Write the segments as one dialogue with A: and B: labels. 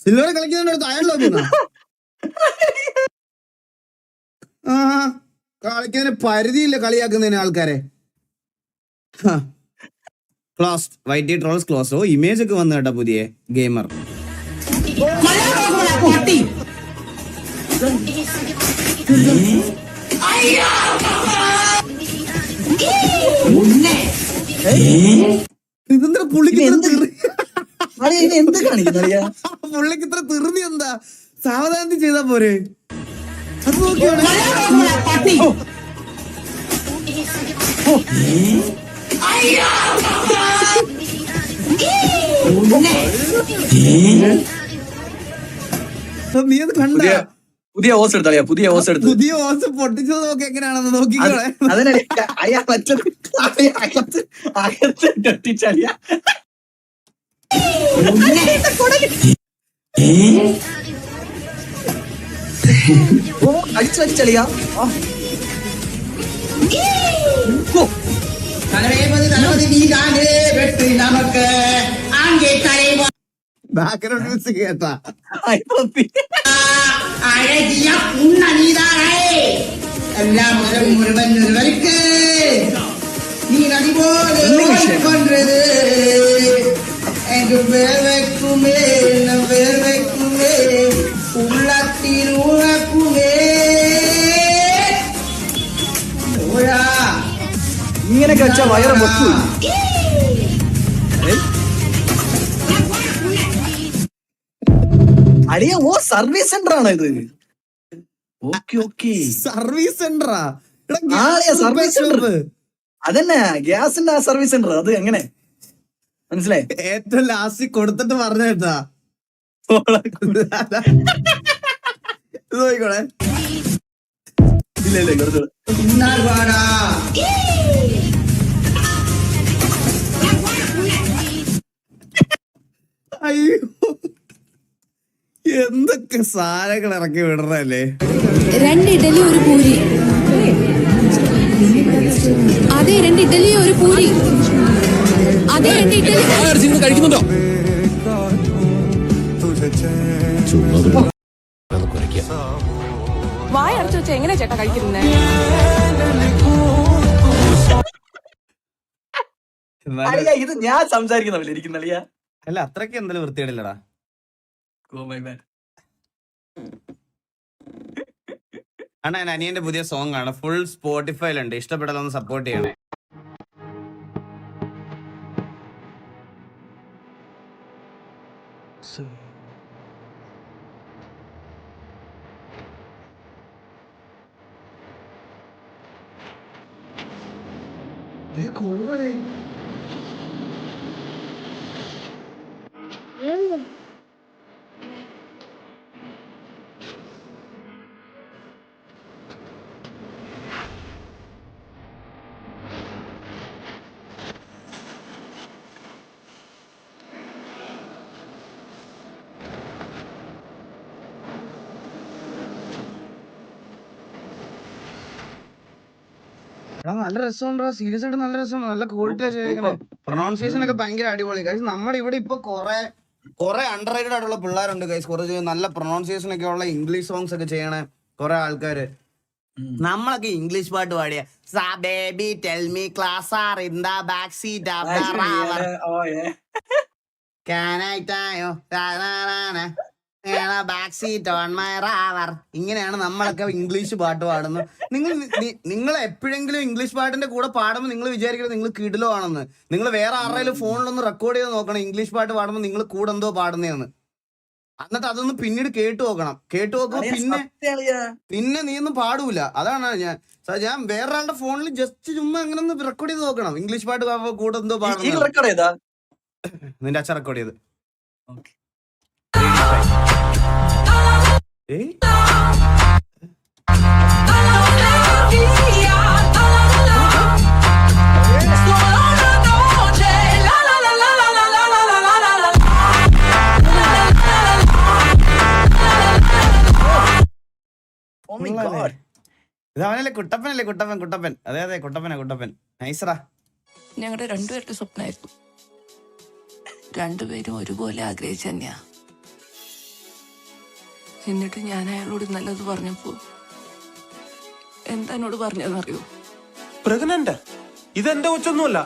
A: Silver കളിക്കുന്നുണ്ട് അയാളോ ആ കളിക്കുന്നതിന് പരിധിയില്ല കളിയാക്കുന്നതിന് ആൾക്കാരെ. Close white trolls close. ഓ ഇമേജ് ഒക്കെ വന്നു കേട്ടോ പുതിയ ഗെയിമർ. ഇതെന്താ പുള്ളിക്ക് ഇത്ര തെറുതി എന്താ? സാവധാനത്തിൽ ചെയ്താ പോരെ? അത് നോക്കിയാണ് നീ അത് കണ്ട?
B: പുതിയ ഓസ് എടുത്താ പുതിയ ഓസ്
A: പൊട്ടിച്ചത് നോക്കി എങ്ങനെയാണെന്ന് നോക്കിക്കോളെ.
B: അടിച്ചു വച്ചളിയാ
A: ബാക്ക്ഗ്രൗണ്ട് മ്യൂസിക് കേട്ടാ.
C: அழகிய புண்ண நீதானே எல்லாம் முருகன் ஒருவருக்கு நீ நதி போல பண்றது என்று வேர்வைக்குமே வேர்வைக்குமே உள்ளத்தில் உழக்குமே
B: ഇങ്ങനെയൊക്കെ വെച്ചാ വയറ് പൊട്ടു. അടിയ ഓ സർവീസ് സെന്റർ ആണോ ഇത്?
A: സർവീസ് സെന്ററാ?
B: സർവീസ് സെന്റർ അതന്നെ, ഗ്യാസിന്റെ ആ സർവീസ് സെന്റർ. അത് എങ്ങനെ മനസ്സിലായി?
A: ഏറ്റവും ലാസ്റ്റ് കൊടുത്തിട്ട് പറഞ്ഞ കേട്ടാ. നോക്കോളെ.
B: ഇല്ല
A: അയ്യോ എന്തൊക്കെ സാധനങ്ങൾ ഇറക്കി വിടറല്ലേ.
D: 2 ഇഡലി 1 പൂരി. അതെ 2 ഇഡലി 1 പൂരി. അതെ 2 ഇഡലി
E: കഴിക്കുന്നുണ്ടോ?
D: വായ അടച്ചു വെച്ചാ എങ്ങനെ ചേട്ടാ കഴിക്കുന്നേ?
B: ഇത് ഞാൻ സംസാരിക്കുന്ന ഇരിക്കുന്നളിയ.
A: അല്ല അത്രയ്ക്ക് എന്തായാലും വൃത്തിയിടില്ലടാ. അണ്ണാ അനിയന്റെ പുതിയ സോങ് ആണ്, ഫുൾ സ്പോട്ടിഫൈയിലുണ്ട്. ഇഷ്ടപ്പെടാതൊന്ന് സപ്പോർട്ട് ചെയ്യണേ. നല്ല രസമുണ്ടോ? സീരിയസ് ആയിട്ട് നല്ല രസമുണ്ട്. നല്ല ക്വാളിറ്റി ചെയ്യണേ. പ്രൊണൗൺസിയേഷൻ ഒക്കെ ഭയങ്കര അടിപൊളി. കാര്യം നമ്മുടെ ഇവിടെ ഇപ്പൊ കുറെ അണ്ടർ റേറ്റഡ് ആയിട്ടുള്ള പിള്ളേരുണ്ട് ഗൈസ്. കുറച്ച് നല്ല പ്രൊണൗൺസിയേഷൻ ഒക്കെ ഉള്ള ഇംഗ്ലീഷ് സോങ്സ് ഒക്കെ ചെയ്യണ കുറെ ആൾക്കാര്. നമ്മളൊക്കെ ഇംഗ്ലീഷ് പാട്ട് പാടിയ baby tell me class are in the back seat after hour can I tie back seat on my rover. ഇങ്ങനെയാണ് നമ്മളൊക്കെ ഇംഗ്ലീഷ് പാട്ട് പാടുന്നത്. നിങ്ങൾ എപ്പോഴെങ്കിലും ഇംഗ്ലീഷ് പാട്ടിന്റെ കൂടെ പാടുമ്പോൾ നിങ്ങൾ വിചാരിക്കുന്നത് നിങ്ങൾ കിടിലോ ആണെന്ന്. നിങ്ങൾ വേറെ ആരുടെയും ഫോണിലൊന്ന് റെക്കോർഡ് ചെയ്ത് നോക്കണം ഇംഗ്ലീഷ് പാട്ട് പാടുമ്പോൾ നിങ്ങൾ കൂടെ എന്തോ പാടുന്നതെന്ന്. എന്നിട്ട് അതൊന്ന് പിന്നീട് കേട്ടു നോക്കണം. കേട്ടു നോക്കുമ്പോ പിന്നെ നീ ഒന്നും പാടൂല. അതാണ് ഞാൻ വേറൊരാളുടെ ഫോണിൽ ജസ്റ്റ് ചുമ്മാ അങ്ങനെ ഒന്ന് റെക്കോർഡ് ചെയ്ത് നോക്കണം ഇംഗ്ലീഷ് പാട്ട് കൂടെ എന്തോ പാടുന്നത്. നിന്റെ അച്ഛൻ റെക്കോർഡ് ചെയ്ത് ഇതവനല്ലേ കുട്ടപ്പൻ. അതെ കുട്ടപ്പൻ നൈസറാ.
F: ഞങ്ങളുടെ രണ്ടുപേരുടെ സ്വപ്നമായിരുന്നു. രണ്ടുപേരും ഒരുപോലെ ആഗ്രഹിച്ചു തന്നെയാ. എന്നിട്ട് ഞാൻ അയാളോട് നല്ലത് പറഞ്ഞപ്പോ എന്താ എന്നോട് പറഞ്ഞതെന്നറിയോ?
E: പ്രഗ്നന്റ്? ഇതെന്റെ കൊച്ചൊന്നുമല്ല.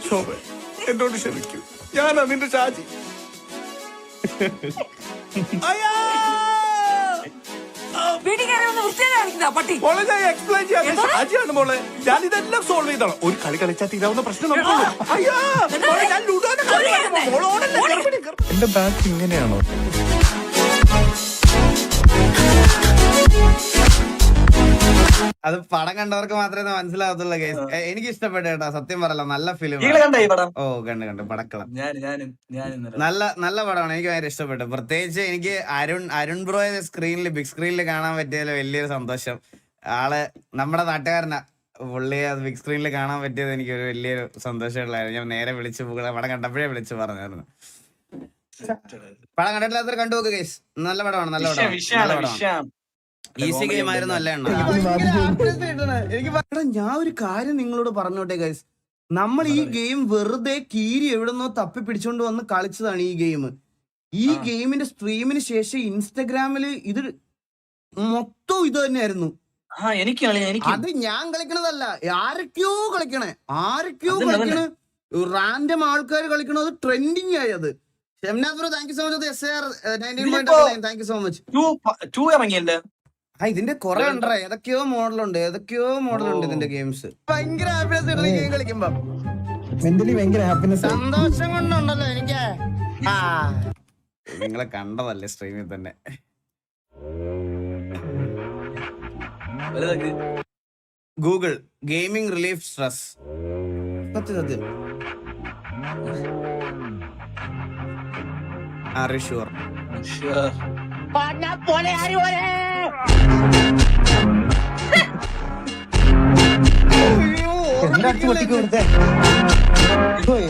E: ശോഭ, എന്നോട് ക്ഷമിക്കൂ. ഞാൻ അതിന്റെ ഷാജി. അയ്യാ! മോളെ, ഞാൻ എക്സ്പ്ലെയിൻ ചെയ്യാൻ ഷാജിയാണ് മോളെ. ഞാൻ ഇതെല്ലാം സോൾവ് ചെയ്തോളാം. ഒരു കളി കളിച്ചാൽ തീരാവുന്ന പ്രശ്നം നമുക്കുള്ളൂ. അയ്യാ! മോളെ, ഞാൻ ലുഡോനെ കളിക്കുന്നു. മോളോടല്ലേ ഗർഭിണി. എന്റെ ബാക്ക് ഇങ്ങനെയാണോ?
A: അത് പടം കണ്ടവർക്ക് മാത്രമേ മനസ്സിലാവത്തുള്ളൂ കേസ്. എനിക്ക് ഇഷ്ടപ്പെട്ടു കേട്ടോ, സത്യം പറയല. നല്ല ഫിലിം.
B: കണ്ടേ ഈ പടം?
A: ഓ, കണ്ട് പടക്കളം.
B: ഞാനും
A: നല്ല പടമാണ്. എനിക്ക് ഭയങ്കര ഇഷ്ടപ്പെട്ടു. പ്രത്യേകിച്ച് എനിക്ക് അരുൺ ബ്രോയെ സ്ക്രീനിൽ, ബിഗ് സ്ക്രീനിൽ കാണാൻ പറ്റിയതിൽ വലിയൊരു സന്തോഷം. ആള് നമ്മുടെ നാട്ടുകാരനാ. പുള്ളിയെ അത് ബിഗ് സ്ക്രീനിൽ കാണാൻ പറ്റിയത് എനിക്ക് ഒരു വലിയൊരു സന്തോഷമുള്ളായിരുന്നു. ഞാൻ നേരെ വിളിച്ചു പടം കണ്ടപ്പോഴേ വിളിച്ചു പറഞ്ഞായിരുന്നു. പടം കണ്ടിട്ടില്ലാത്തവർ കണ്ടു നോക്ക് കേസ്. നല്ല പടമാണ്, നല്ല പടമാണ്. ഈസി ഗെയിം ആയിരുന്നു. അല്ല എനിക്ക് ഞാൻ ഒരു കാര്യം നിങ്ങളോട് പറഞ്ഞോട്ടെ ഗൈസ്. നമ്മൾ ഈ ഗെയിം വെറുതെ കീരി എവിടെന്നോ തപ്പി പിടിച്ചോണ്ട് വന്ന് കളിച്ചതാണ് ഈ ഗെയിം. ഈ ഗെയിമിന്റെ സ്ട്രീമിന് ശേഷം ഇൻസ്റ്റഗ്രാമില് ഇത് മൊത്തം ഇത് തന്നെയായിരുന്നു. അത് ഞാൻ കളിക്കണതല്ല, ആരൊക്കെയോ കളിക്കണേ. റാൻഡം ആൾക്കാർ കളിക്കണത്. അത് ട്രെൻഡിങ് ആയി. അത് Shamnath bro, thank you so much. Thank you so much. ഇതിന്റെ കുറെ ഉണ്ടോ, ഏതൊക്കെയോ മോഡലുണ്ട് ഇതിന്റെ ഗെയിംസ്. ഭയങ്കര ഹാപ്പിനെസ് ഗെയിം കളിക്കുമ്പോ മെന്റലി ഭയങ്കര ഹാപ്പിനെസ്, സന്തോഷം കൊണ്ടുണ്ടല്ലോ എനിക്ക്. നിങ്ങളെ കണ്ടതല്ലേ സ്ട്രീമിൽ തന്നെ. Google gaming relief stress. സത്യം. Are you sure?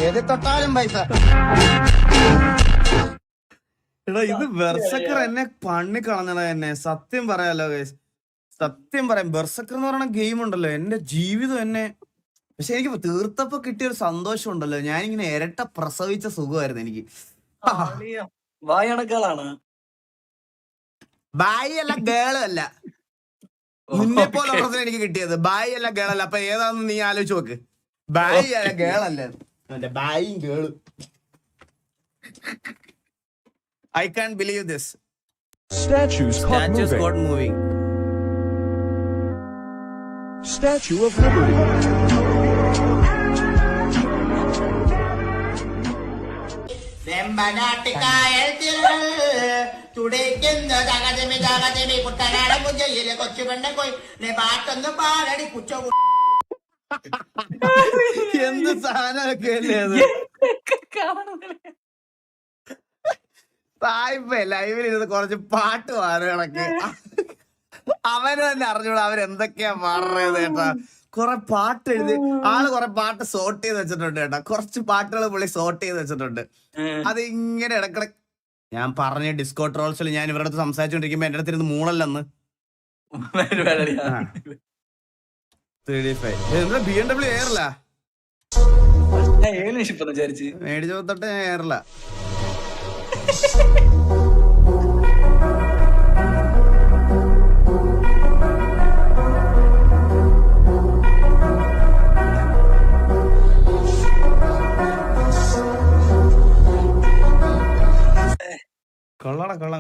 A: ഏത് തൊട്ടാലും പൈസ. എടാ, ഇത് ബെർസക്കർ എന്നെ പണി കളഞ്ഞടാ എന്നെ. സത്യം പറയാലോ ഗൈസ്, സത്യം പറയാം. ബെർസക്കർ എന്ന് പറയുന്ന ഗെയിം ഉണ്ടല്ലോ, എന്റെ ജീവിതം എന്നെ. പക്ഷെ എനിക്ക് തീർത്തപ്പോ കിട്ടിയ ഒരു സന്തോഷം ഉണ്ടല്ലോ. ഞാനിങ്ങനെ ഇരട്ട പ്രസവിച്ച സുഖമായിരുന്നു എനിക്ക്. ബായി അല്ല, ഗേളും അല്ല. നിന്നെ പോലെ ഒരെണ്ണത്തിന് എനിക്ക് കിട്ടിയത് ബായി അല്ല, ഗേളല്ല. അപ്പൊ ഏതാന്ന് നീ ആലോചിച്ച് നോക്ക്. ബായി അല്ല, ഗേളല്ലേ. ബായും ഗേളും. I can't believe this.
G: Statues
A: got moving.
G: Statue of Liberty.
C: വെമ്പനാട്ടിക്കായൽ ചുടേക്കുന്ന തകതിമി കുട്ടനാട മുജയിലെ കൊച്ചു പെണ്ണ കോയി പാട്ടൊന്ന് പാലടി കുച്ച.
A: എന്ത് സാധനമൊക്കെ അല്ലേ അത്. സായിപ്പേ ലൈവിൽ ഇരുന്ന് കുറച്ച് പാട്ട് പാടുകണക്ക് അവന് തന്നെ അറിഞ്ഞൂടാ അവരെന്തൊക്കെയാ പാടുന്നത് കേട്ടാ. കുറെ പാട്ട് എഴുതി ആള് കുറെ പാട്ട് സോർട്ട് ചെയ്ത് വെച്ചിട്ടുണ്ട് കേട്ടാ. കുറച്ച് പാട്ടുകൾ പുള്ളി സോർട്ട് ചെയ്ത് വെച്ചിട്ടുണ്ട്. അത് ഇങ്ങനെ ഇടക്കിടക്ക് ഞാൻ പറഞ്ഞ ഡിസ്കോ ട്രോൾസിൽ ഞാൻ ഇവരുടെ അടുത്ത് സംസാരിച്ചോണ്ടിരിക്കുമ്പോ എന്റെ അടുത്ത് ഇരുന്ന് മൂളല്ലെന്ന്. എന്താ BMW എയറില്ല മേടിച്ചോ തൊട്ട് ഞാൻ എയറില്ല.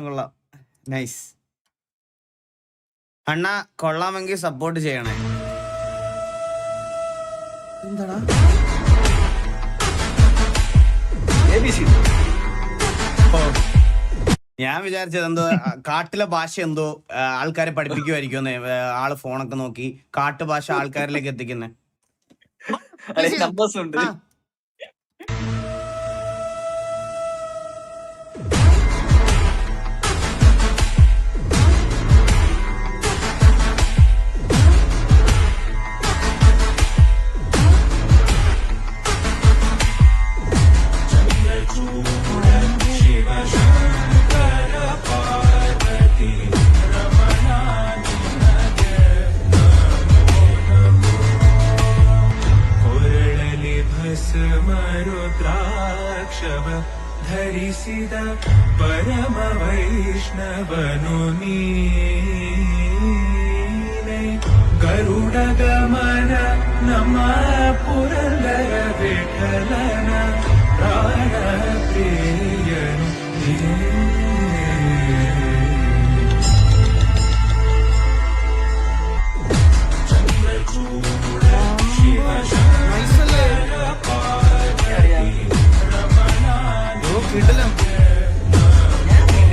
A: കൊള്ളാം. നൈസ് അണ്ണാ, കൊള്ളാമെങ്കിൽ സപ്പോർട്ട് ചെയ്യണേ. എന്താടാ ഞാൻ വിചാരിച്ചത് എന്തോ കാട്ടിലെ ഭാഷ എന്തോ ആൾക്കാരെ പഠിപ്പിക്കുമായിരിക്കും. ആള് ഫോണൊക്കെ നോക്കി കാട്ടുഭാഷ ആൾക്കാരിലേക്ക് എത്തിക്കുന്നേ.
H: ನೆಲೆಸಿದ ಪರಮ ವೈಷ್ಣವನು ನೀನೇ ಗರುಡ ಗಮನ ನಮ್ಮ ಪುರಂದರ ವಿಠಲನ ಪ್ರಾಣ ಪ್ರಿಯನು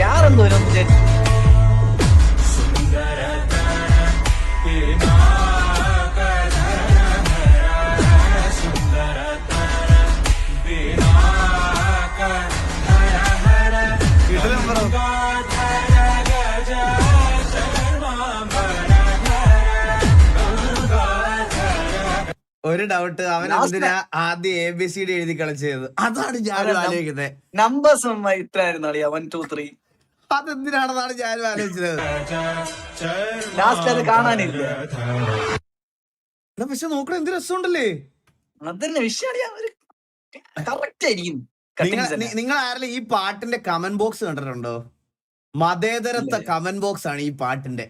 B: ಯಾರಂದು
A: ഒരു ഡൗട്ട്, അവൻ എന്തിനാ ആദ്യം ABCD എഴുതി കളിച്ചത്? അതാണ് ഞാനും ആലോചിക്കുന്നത്.
B: നമ്പേഴ്സ് ഇത്ര ആയിരുന്നു അളിയാ 1 2 3.
A: അതെന്തിനാണെന്നാണ് ഞാനും ആലോചിച്ചത്.
B: ലാസ്റ്റ് അത് കാണാനില്ല.
A: പക്ഷെ നോക്കണം, എന്ത് രസമുണ്ടല്ലേ.
B: അതന്നെ വിഷയം കറക്റ്റ് ആയിരിക്കും.
A: നിങ്ങൾ ആരെങ്കിലും ഈ പാട്ടിന്റെ കമന്റ് ബോക്സ് കണ്ടിട്ടുണ്ടോ? മതേതരത്വ കമന്റ് ബോക്സ് ആണ് ഈ പാട്ടിന്റെ.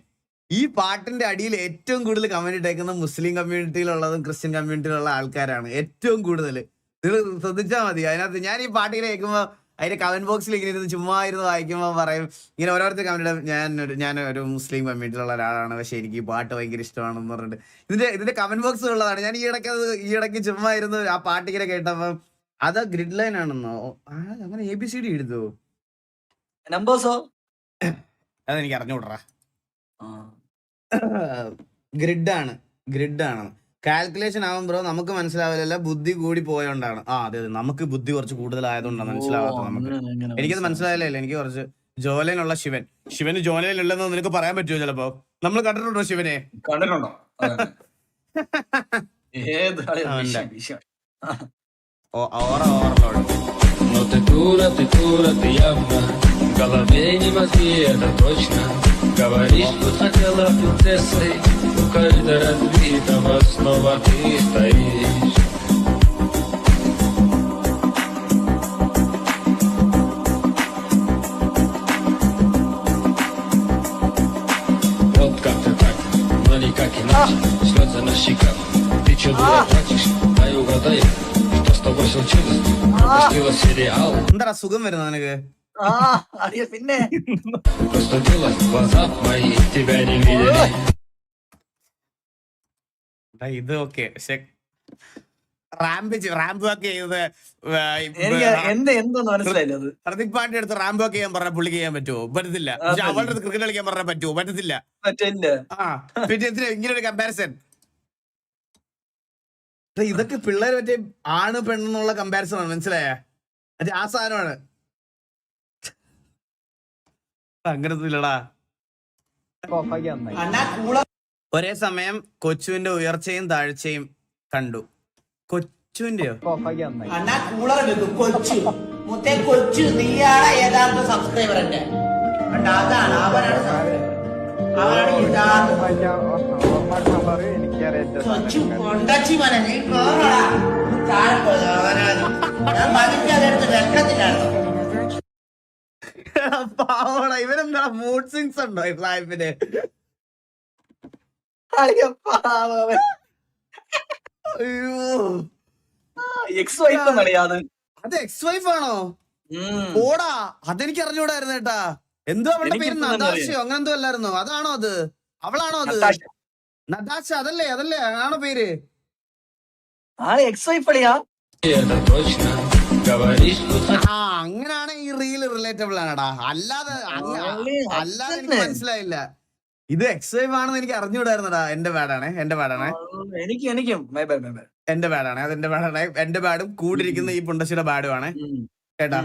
A: ഈ പാട്ടിന്റെ അടിയിൽ ഏറ്റവും കൂടുതൽ കമന്റ് ഇട്ടേക്കുന്ന മുസ്ലിം കമ്മ്യൂണിറ്റിയിലുള്ളതും ക്രിസ്ത്യൻ കമ്മ്യൂണിറ്റിയിലുള്ള ആൾക്കാരാണ് ഏറ്റവും കൂടുതൽ. നിങ്ങൾ ശ്രദ്ധിച്ചാൽ മതി. അതിനകത്ത് ഞാൻ ഈ പാട്ടിങ്ങനെ കേൾക്കുമ്പോൾ അതിന്റെ കമന്റ് ബോക്സിൽ ഇങ്ങനെ ഇരുന്ന് ചുമ്മാ ഇരുന്ന് വായിക്കുമ്പോൾ പറയും ഇങ്ങനെ ഓരോരുത്തർ കമന്റ് ഞാൻ ഒരു മുസ്ലിം കമ്മ്യൂണിറ്റിയിലുള്ള ഒരാളാണ്, പക്ഷെ എനിക്ക് ഈ പാട്ട് ഭയങ്കര ഇഷ്ടമാണെന്ന് പറഞ്ഞിട്ട് ഇതിന്റെ കമന്റ് ബോക്സ് ഉള്ളതാണ്. ഞാൻ ഈയിടയ്ക്ക് ചുമ്മാ ഇരുന്ന് ആ പാട്ട് ഇങ്ങനെ കേട്ടപ്പം അത് ഗ്രിഡ് ലൈൻ ആണെന്നോ അങ്ങനെ ABCD എഴുതോ?
B: നമ്പേഴ്സോ
A: അതെനിക്ക് അറിഞ്ഞുകൂടാ. ഗ്രിഡാണ് കാൽക്കുലേഷൻ ആവും ബ്രോ. നമുക്ക് മനസ്സിലാവില്ല, ബുദ്ധി കൂടി പോയോണ്ടാണ്. അതെ നമുക്ക് ബുദ്ധി കുറച്ച് കൂടുതലായതുകൊണ്ടാണ് മനസ്സിലാവാത്തത്. നമുക്ക് എനിക്കത് മനസ്സിലായില്ല. എനിക്ക് കുറച്ച് ജോലയിലുള്ള ശിവന് ജോലയിലുള്ളതെന്ന് നിനക്ക് പറയാൻ പറ്റുമോ? ചിലപ്പോ നമ്മൾ കണ്ടിട്ടുണ്ടോ ശിവനെ?
B: കണ്ടിട്ടുണ്ടോ?
H: Но ты дура, ты явно. В голове не мозги, это точно. Говоришь, что хотела принцессой. У каждого разбитого снова ты стоишь. Вот как ты так, но никак иначе. Слезы на щеках, ты чё дура плачешь? Дай угадай, что с тобой случилось? Пропустила сериал.
A: എന്താ സുഖം വരുന്നത് നിനക്ക്?
B: പിന്നെ
H: Простудилась, глаза мои тебя не видели.
A: ഇത് ഓക്കെ. പക്ഷെ റാമ്പ് വാക്ക് ചെയ്ത്
B: എന്തോന്ന് മനസ്സിലായില്ല. അത്
A: ഹർദിക് പാണ്ഡ്യ എടുത്ത് റാമ്പ് വാക്ക് ചെയ്യാൻ പറഞ്ഞാൽ പുള്ളിക്ക് ചെയ്യാൻ പറ്റുമോ? പറ്റത്തില്ല. പക്ഷെ അവളുടെ അടുത്ത് ക്രിക്കറ്റ് കളിക്കാൻ പറഞ്ഞാൽ പറ്റുമോ? പറ്റത്തില്ല. പിന്നെ എന്തിനാ ഇങ്ങനെ ഒരു കമ്പാരിസൺ? ഇതൊക്കെ പിള്ളേർ മറ്റേ ആണ് പെണ്ണെന്നുള്ള കമ്പാരിസൺ ആണ്, മനസ്സിലായ? അത് ആ സാധനമാണ്. അങ്ങനൊന്നും ഇല്ലടാ. ഒരേ സമയം കൊച്ചുവിന്റെ ഉയർച്ചയും താഴ്ചയും കണ്ടു. കൊച്ചുവിന്റെയോ?
C: അണ്ണാ കൂളർ എടുക്കും. കൊച്ചു മുത്തേ കൊച്ചു, നീയാണ് യഥാർത്ഥ സബ്സ്ക്രൈബർ. എന്റെ അതാണ് അവനാണ് കൊച്ചു കൊണ്ടച്ചി മന. നീ കേറടാ താഴെ പോയത്. അവനാണ് ഞാൻ മതിക്കതെടുത്ത് രക്കത്തിലാണോ?
A: പാവണ ഇവരെന്താ മൂഡ് സ്വിങ്സ് ഉണ്ടോ ഈ ലൈഫിന്?
B: അയ്യോ
A: അത് എക്സ് വൈഫ് ആണോ? ഓടാ, അതെനിക്ക് അറിഞ്ഞൂടായിരുന്നു കേട്ടാ. എന്തോ അവളുടെ പേര് നദാശയോ അങ്ങനെ എന്തോ അല്ലായിരുന്നോ? അതാണോ അത്? അവളാണോ അത്? നദാശ അതല്ലേ ആണോ പേര്?
B: എക്സ് വൈഫ് അളിയാ.
A: അങ്ങനാണ് ഈ റീല് റിലേറ്റബിൾ ആണടാ. അല്ലാതെ എനിക്ക് മനസ്സിലായില്ല. ഇത് എക്സ് വൈഫ് ആണെന്ന് എനിക്ക് അറിഞ്ഞുകൂടായിരുന്നടാ. എന്റെ ബാഡാണ്.
B: എന്റെ ബാഡാണ്.
A: അതെന്റെ ബാഡാണ്. എന്റെ ബാഡും കൂടിരിക്കുന്ന ഈ പുണ്ടശിയുടെ ബാഡും ആണ് കേട്ടാ.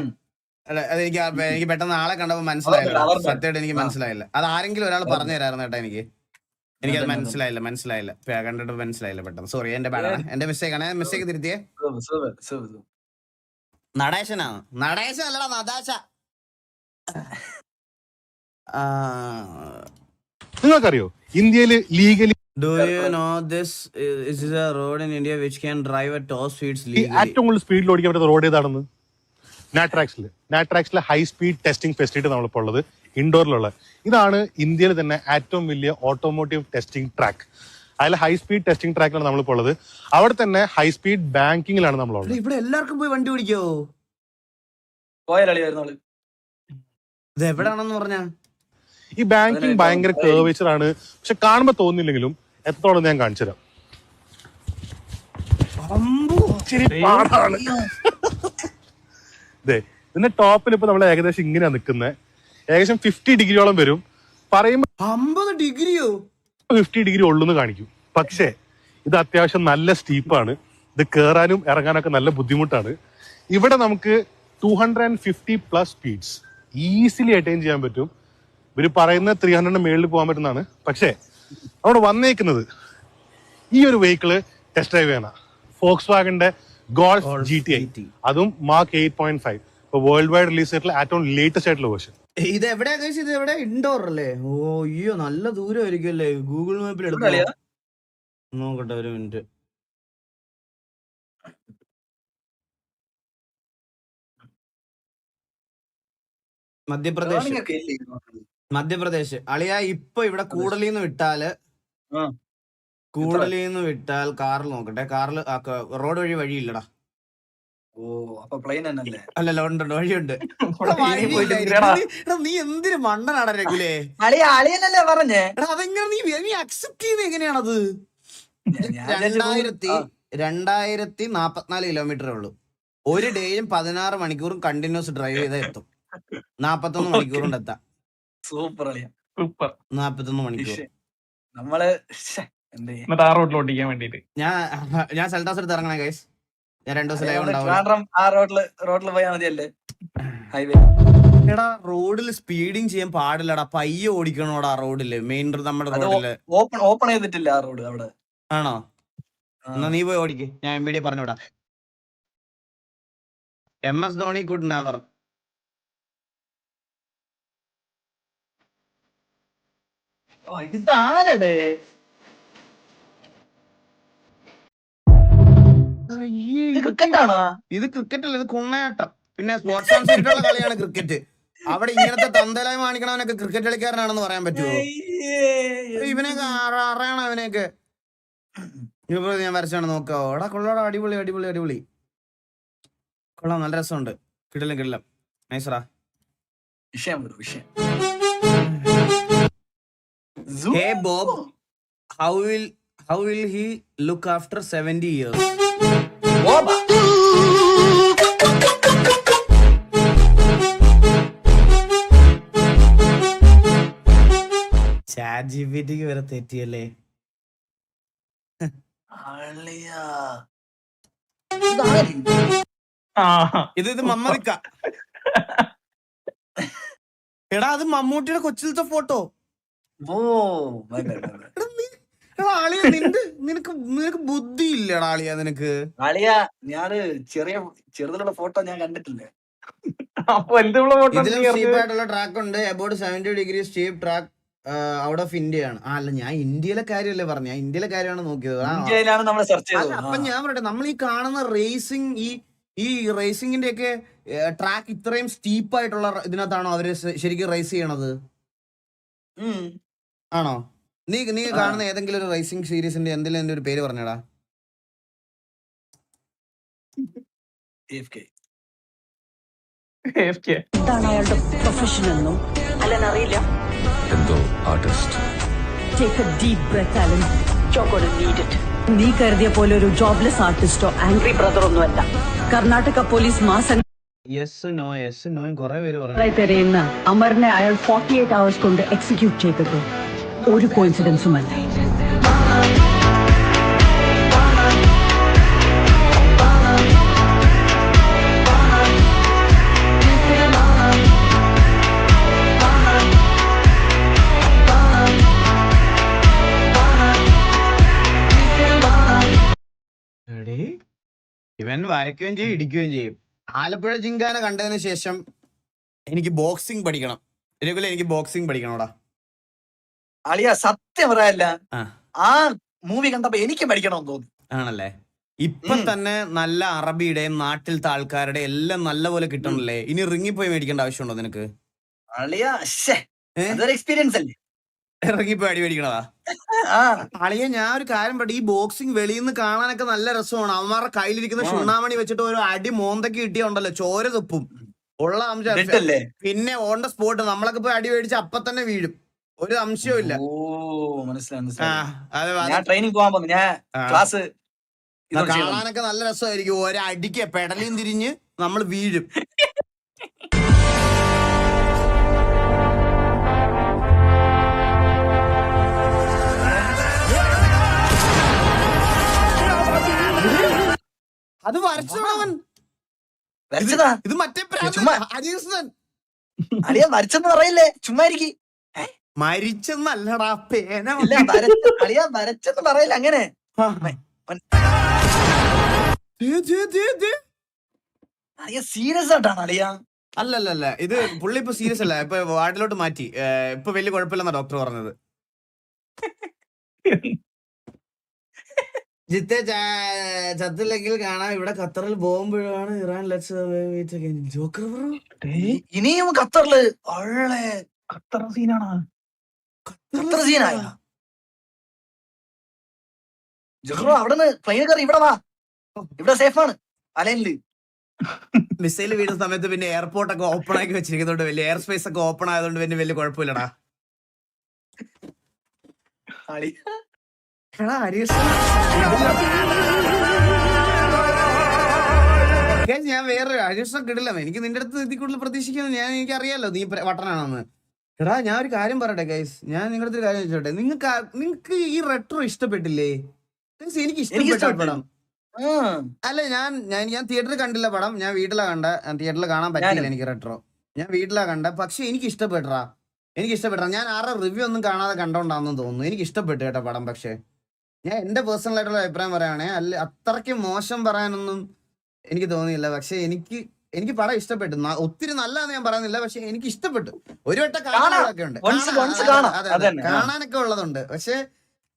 A: എനിക്ക് പെട്ടെന്ന് ആളെ കണ്ടപ്പോ മനസ്സിലായില്ല. സത്യമായിട്ട് എനിക്ക് മനസ്സിലായില്ല. അത് ആരെങ്കിലും ഒരാൾ പറഞ്ഞു തരായിരുന്നു കേട്ടാ. എനിക്കത് മനസ്സിലായില്ല. കണ്ടിട്ട് മനസ്സിലായില്ല പെട്ടെന്ന്. സോറി, എന്റെ ബാഡാണ്. എന്റെ മിസ്റ്റേക്കാണ്. മിസ്റ്റേക്ക് തിരുത്തിയേ. നടേശനാണ്. നടേശൻ അല്ലടാ, നദാശ.
E: നിങ്ങൾക്കറിയോ ഇന്ത്യയിൽ legally
A: Do you know this is a road in India which can drive at top speeds legally?
E: ഏറ്റവും കൂടുതൽ സ്പീഡിൽ ഓടിക്കാൻ പറ്റുന്ന റോഡ് ഏതാണെന്ന്?
I: നാട്രാക്സിലെ ഹൈ സ്പീഡ് ടെസ്റ്റിംഗ് ഫെസിലിറ്റി നമ്മളിപ്പോൾ ഉള്ളത് ഇൻഡോറിലുള്ള. ഇതാണ് ഇന്ത്യയിൽ തന്നെ ഏറ്റവും വലിയ ഓട്ടോമോട്ടീവ് ടെസ്റ്റിംഗ് ട്രാക്ക്. അതിലെ ഹൈ സ്പീഡ് ടെസ്റ്റിംഗ് ട്രാക്കിലാണ് നമ്മളിപ്പോൾ ഉള്ളത്. അവിടെ തന്നെ ഹൈ സ്പീഡ് ബാങ്കിങ്ങിലാണ് നമ്മളുള്ളത്.
A: ഇവിടെ എല്ലാവർക്കും പോയി വണ്ടി ഓടിക്കോ?
B: പോയാലി വരുന്നോള്
A: ഇത് എവിടെയാണെന്ന് പറഞ്ഞാ?
I: ഈ ബാങ്കിങ് ഭയങ്കര കേർവേച്ചർ ആണ്, പക്ഷെ കാണുമ്പോ തോന്നില്ലെങ്കിലും എത്രത്തോളം ഞാൻ കാണിച്ചു തരാം. പാടാണ്. ഇതിന്റെ ടോപ്പിൽ ഇപ്പൊ നമ്മൾ ഏകദേശം ഇങ്ങനെയാ നിക്കുന്നത്. ഏകദേശം 50 ഡിഗ്രിയോളം വരും. പറയുമ്പോ
A: 50 ഡിഗ്രിയോ?
I: 50 ഡിഗ്രി ഉള്ളൂന്ന് കാണിക്കും. പക്ഷേ ഇത് അത്യാവശ്യം നല്ല സ്റ്റീപ്പാണ്. ഇത് കയറാനും ഇറങ്ങാനൊക്കെ നല്ല ബുദ്ധിമുട്ടാണ്. ഇവിടെ നമുക്ക് 250+ സ്പീഡ്സ് ഈസിലി അറ്റൈൻ ചെയ്യാൻ പറ്റും. ഇവര് പറയുന്ന 300 മേളിൽ പോകാൻ പറ്റുന്നതാണ്. പക്ഷേ അവിടെ വന്നേക്കുന്നത് ഈ ഒരു വെഹിക്കിള് ടെസ്റ്റ് ഡ്രൈവ് ചെയ്യാനാ. ഫോക്സ്വാഗന്റെ ഗോൾഫ് GTI, അതും മാർക്ക് 8.5. ഇപ്പൊ വേൾഡ് വൈഡ് റിലീസ് ആയിട്ടുള്ള ഏറ്റവും ലേറ്റസ്റ്റ് ആയിട്ടുള്ള വേർഷൻ.
A: ഇത് എവിടെയാ കഴിച്ചത്? ഇത് എവിടെ? ഇൻഡോർ അല്ലേ? ഓ അയ്യോ, നല്ല ദൂരമായിരിക്കും അല്ലേ? ഗൂഗിൾ മാപ്പിൽ എടുക്കാം, നോക്കട്ടെ ഒരു മിനിറ്റ്. മധ്യപ്രദേശ് അളിയ. ഇപ്പൊ ഇവിടെ കൂടലിന്ന് വിട്ടാൽ കാറിൽ നോക്കട്ടെ. കാറിൽ റോഡ് വഴിയില്ലടാ.
B: ഓ അപ്പൊ പ്ലെയിൻ തന്നെയല്ലേ?
A: അല്ലല്ല, ഉണ്ട് വഴിയുണ്ട്. നീ എന്തിനു മണ്ടനാടാ രഘുലേ?
B: അളിയനല്ലേ പറഞ്ഞേ?
A: അതെങ്ങനെ നീ അക്സെപ്റ്റ് ചെയ്യുന്നത്? എങ്ങനെയാണത്? 2044 കിലോമീറ്ററേ ഉള്ളൂ. ഒരു ഡേയും 16 മണിക്കൂറും കണ്ടിന്യൂസ് ഡ്രൈവ് ചെയ്താൽ എത്തും. 41 മണിക്കൂർ കൊണ്ട് എത്താം.
B: സൂപ്പർ അളിയ,
A: 41 മണിക്കൂർ.
B: നമ്മള്
E: റോഡിലോട്ടിക്കാൻ വേണ്ടിട്ട്
A: ഞാൻ സെൽട്ടാസ് എടുത്ത് ഇറങ്ങണേ ഗൈസ്. ഞാൻ 2 ദിവസം ലൈവ് ഉണ്ടാവും.
B: ആ റോഡില് പോയാൽ മതിയല്ലേ? ഹൈവേ.
A: എടാ റോഡിൽ സ്പീഡിങ് ചെയ്യാൻ പാടില്ലടാ, പയ്യെ ഓടിക്കണോടാ റോഡില്. മെയിൻ നമ്മുടെ റോഡില്
B: ഓപ്പൺ ചെയ്തിട്ടില്ല ആ റോഡ് അവിടെ.
A: ആണോ? എന്നാ നീ പോയി ഓടിക്ക്, ഞാൻ MBD പറഞ്ഞുവിടാ. MS Dhoni could never.
B: ഇതാരടേ? ക്രിക്കറ്റാണോ
A: ഇത്? ക്രിക്കറ്റ് അല്ല, ഇത് കുണ്ണയാട്ടം. പിന്നെ സ്പോർട്സ് കൗൺസിലുള്ള കളിയാണ് ക്രിക്കറ്റ്. അവിടെ ഇങ്ങനത്തെ തന്തലായി കാണിക്കണവനൊക്കെ ക്രിക്കറ്റ് കളിക്കാരനാണെന്ന് പറയാൻ പറ്റുമോ? ഇവനെയൊക്കെ അറിയണം. അവനെയൊക്കെ ഇപ്പൊ ഞാൻ വരച്ചാണ് നോക്കാ. എടാ കൊള്ളാടാ, അടിപൊളി അടിപൊളി അടിപൊളി. കൊള്ളാം, നല്ല രസമുണ്ട്. കിടിലം നൈസറാ. Hey Bob, how will he look after 70 years? ChatGPTക്ക് വരെ തെറ്റിയല്ലേ? ഇത് മമ്മദിക്ക. എടാ അത് മമ്മൂട്ടിയുടെ കൊച്ചിലത്തെ ഫോട്ടോ. ആളിയ നിനക്ക് ബുദ്ധി ഇല്ലടാ ആളിയ. നിനക്ക്
B: ഞാന് ചെറുതിലുള്ള ഫോട്ടോ ഞാൻ കണ്ടിട്ടില്ല.
A: ഇതിലും സ്റ്റീപ്പായിട്ടുള്ള ട്രാക്ക് ഉണ്ട്. About 70 degree steep track out of India ആണ്. അല്ല, ഞാൻ ഇന്ത്യയിലെ കാര്യമല്ലേ പറഞ്ഞു. ഞാൻ ഇന്ത്യയിലെ കാര്യമാണ് നോക്കിയത്. അപ്പൊ ഞാൻ പറയട്ടെ, നമ്മൾ ഈ കാണുന്ന റേസിംഗ്, ഈ റേസിംഗിന്റെ ഒക്കെ ട്രാക്ക് ഇത്രയും സ്റ്റീപ്പായിട്ടുള്ള ഇതിനകത്താണോ അവര് ശരിക്കും റേസ് ചെയ്യണത്? ആണോ? നീ കാണുന്ന ഏതെങ്കിലും ഒരു റേസിംഗ് സീരീസിന്റെ എന്തെങ്കിലും ഒരു പേര് പറഞ്ഞടാ.
J: എന്താണ് അയാളുടെ പ്രൊഫഷൻ എന്നും അലൻ അറിയില്ല.
G: എന്തോ artist.
J: Take a deep breath, Alan. You're gonna need it. നീ കരുതിയ പോലെ ഒരു ജോബ്ലെസ് ആർട്ടിസ്റ്റോ ആംഗ്രി ബ്രദർ ഒന്നുമല്ല. കർണാടക പോലീസ് മാസങ്ങൾ
A: കുറെ പേര് പറഞ്ഞു.
J: തിരയുന്ന അമറിനെ അയാൾ 48 hours കൊണ്ട് എക്സിക്യൂട്ട് ചെയ്തത് ഒരു കോയിൻസിഡൻസും അല്ല.
A: ഇവൻ വരയ്ക്കുകയും ചെയ്യും, ഇടിക്കുകയും ചെയ്യും. ആലപ്പുഴ ജിങ്കാന കണ്ടതിന് ശേഷം എനിക്ക് ബോക്സിംഗ് പഠിക്കണം. എനിക്ക് ബോക്സിംഗ് പഠിക്കണോടാ.
B: അളിയ സത്യം പറയാല്ല, ആ മൂവി കണ്ടപ്പോ എനിക്ക് പഠിക്കണമെന്ന് തോന്നി.
A: ആണല്ലേ? ഇപ്പൊ തന്നെ നല്ല അറബിയുടെയും നാട്ടിലത്തെ ആൾക്കാരുടെ എല്ലാം നല്ലപോലെ കിട്ടണല്ലേ? ഇനി റിങ്ങിപ്പോയി മേടിക്കേണ്ട ആവശ്യമുണ്ടോ നിനക്ക്?
B: അളിയാ അതൊരു എക്സ്പീരിയൻസ് അല്ലേ.
A: ഇറങ്ങിപ്പോയി അടി മേടിക്കണതാ?
B: ആ
A: അളിയ ഞാൻ ഒരു കാര്യം പറയും, ഈ ബോക്സിംഗ് വെളിയിൽ നിന്ന് കാണാനൊക്കെ നല്ല രസമാണ്. അവന്മാരുടെ കയ്യിലിരിക്കുന്ന ചുണ്ണാമണി വെച്ചിട്ട് ഒരു അടി മോന്തയ്ക്ക് കിട്ടിയുണ്ടല്ലോ, ചോര തുപ്പും ഉള്ള അംശം.
B: ഇതല്ലേ?
A: പിന്നെ ഓൺ ദ സ്പോട്ട് നമ്മളൊക്കെ പോയി അടി മേടിച്ച് അപ്പൊ തന്നെ വീഴും, ഒരു സംശയവും ഇല്ല.
B: ഓ മനസ്സിലായി
A: ആ
B: മനസ്സിലായി.
A: അത്
B: ഞാൻ ട്രെയിനിങ് പോകാൻ പോകുന്നു. ഞാൻ ക്ലാസ്
A: കാണാനൊക്കെ നല്ല രസമായിരിക്കും. ഒരടിക്ക് പെടലിയും തിരിഞ്ഞ് നമ്മൾ വീഴും. അത് വരച്ചവൻ
B: വരച്ചതാ.
A: ഇത് മറ്റേ
B: ചുമ്മാ.
A: അജീസ്തൻ
B: അളിയാ വരച്ചെന്ന് പറയില്ലേ, ചുമ്മാ ഇരിക്കി.
A: മരിച്ചെന്നല്ലടാ, പേന
B: ഇല്ല അളിയാ വരച്ചെന്ന് പറയില്ല അങ്ങനെ. അളിയാ സീരിയസ് ആയിട്ടാണ് അളിയാ.
A: അല്ലല്ല, ഇത് പുള്ളി ഇപ്പൊ സീരിയസ് അല്ല, ഇപ്പൊ വാർഡിലോട്ട് മാറ്റി. ഇപ്പൊ വലിയ കുഴപ്പമില്ലെന്നാ ഡോക്ടർ പറഞ്ഞത്. ജിത്തെ ചത്തില്ലെങ്കിൽ കാണാം. ഇവിടെ ഖത്തറിൽ പോകുമ്പോഴാണ് ഇറാൻ ജോക്കർ ബ്രോ.
B: ഇനിയും ഖത്തറില് ഒള്ളേ ഖത്തർ സീനാണ്. ഖത്തർ സീനായ ജോഹ്റോ അവിടുന്ന് പ്ലെയിൻ കയറി ഇവിടെ വാ, ഇവിടെ സേഫാണ്. അലൈനില്
A: മിസൈൽ വീഴുന്ന സമയത്ത് പിന്നെ എയർപോർട്ട് ഒക്കെ ഓപ്പൺ ആക്കി വെച്ചിരിക്കുന്നതുകൊണ്ട് വലിയ എയർ സ്പേസ് ഒക്കെ ഓപ്പൺ ആയതുകൊണ്ട് പിന്നെ വലിയ കുഴപ്പമില്ലടാ. ഞാൻ വേറെ അരീഷ കിടില്ല. എനിക്ക് നിന്റെ അടുത്ത് ഇതിൽ കൂടുതൽ പ്രതീക്ഷിക്കുന്നത് എനിക്ക് അറിയാലോ നീ വട്ടനാണെന്ന്. എടാ ഞാൻ ഒരു കാര്യം പറയട്ടെ ഗൈസ്, ഞാൻ നിങ്ങളുടെ അടുത്ത് ഒരു കാര്യം ചോദിച്ചോട്ടെ. നിങ്ങൾക്ക് ഈ റെട്രോ ഇഷ്ടപ്പെട്ടില്ലേ? എനിക്ക് ഇഷ്ടപ്പെട്ട പടം അല്ല. ഞാൻ തിയേറ്ററിൽ കണ്ടില്ല പടം, ഞാൻ വീട്ടിലാ കണ്ട. തിയേറ്ററിൽ കാണാൻ പറ്റില്ല എനിക്ക് റെട്രോ, ഞാൻ വീട്ടിലാ കണ്ട. പക്ഷെ എനിക്ക് ഇഷ്ടപ്പെട്ടാ. ഞാൻ ആരുടെ റിവ്യൂ ഒന്നും കാണാതെ കണ്ടോണ്ടാണെന്ന് തോന്നുന്നു. എനിക്ക് ഇഷ്ടപ്പെട്ടു കേട്ടോ പടം. പക്ഷെ ഞാൻ എന്റെ പേഴ്സണൽ ആയിട്ടുള്ള അഭിപ്രായം പറയുകയാണെ, അല്ല അത്രയ്ക്ക് മോശം പറയാനൊന്നും എനിക്ക് തോന്നിയില്ല. പക്ഷെ എനിക്ക് പടം ഇഷ്ടപ്പെട്ടു. ഒത്തിരി നല്ലതെന്ന് ഞാൻ പറയുന്നില്ല, പക്ഷെ എനിക്ക് ഇഷ്ടപ്പെട്ടു. ഒരു വട്ടം കാണാനൊക്കെ ഉണ്ട്, കാണാനൊക്കെ ഉള്ളതുണ്ട്. പക്ഷെ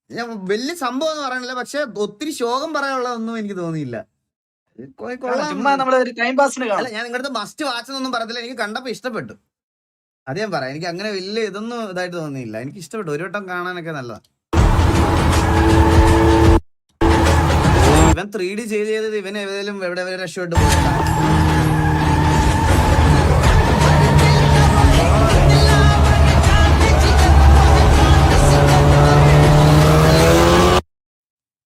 A: ഞാൻ വലിയ സംഭവം എന്ന് പറയാനില്ല, പക്ഷെ ഒത്തിരി ശോകം പറയാനുള്ളതൊന്നും എനിക്ക് തോന്നിയില്ല. അല്ല ഞാൻ നിങ്ങളുടെ മസ്റ്റ് വാച്ച് എന്നൊന്നും പറയത്തില്ല, എനിക്ക് കണ്ടപ്പോ ഇഷ്ടപ്പെട്ടു. അത് ഞാൻ പറയാം, എനിക്ക് അങ്ങനെ വലിയ ഇതൊന്നും ഇതായിട്ട് തോന്നിയില്ല. എനിക്ക് ഇഷ്ടപ്പെട്ടു, ഒരു വട്ടം കാണാനൊക്കെ നല്ലതാ. ഇവൻ 3D ചെയ്ത് ഇവൻ ഏതെങ്കിലും എവിടെ രക്ഷപ്പെട്ടു പോയിട്ടാ.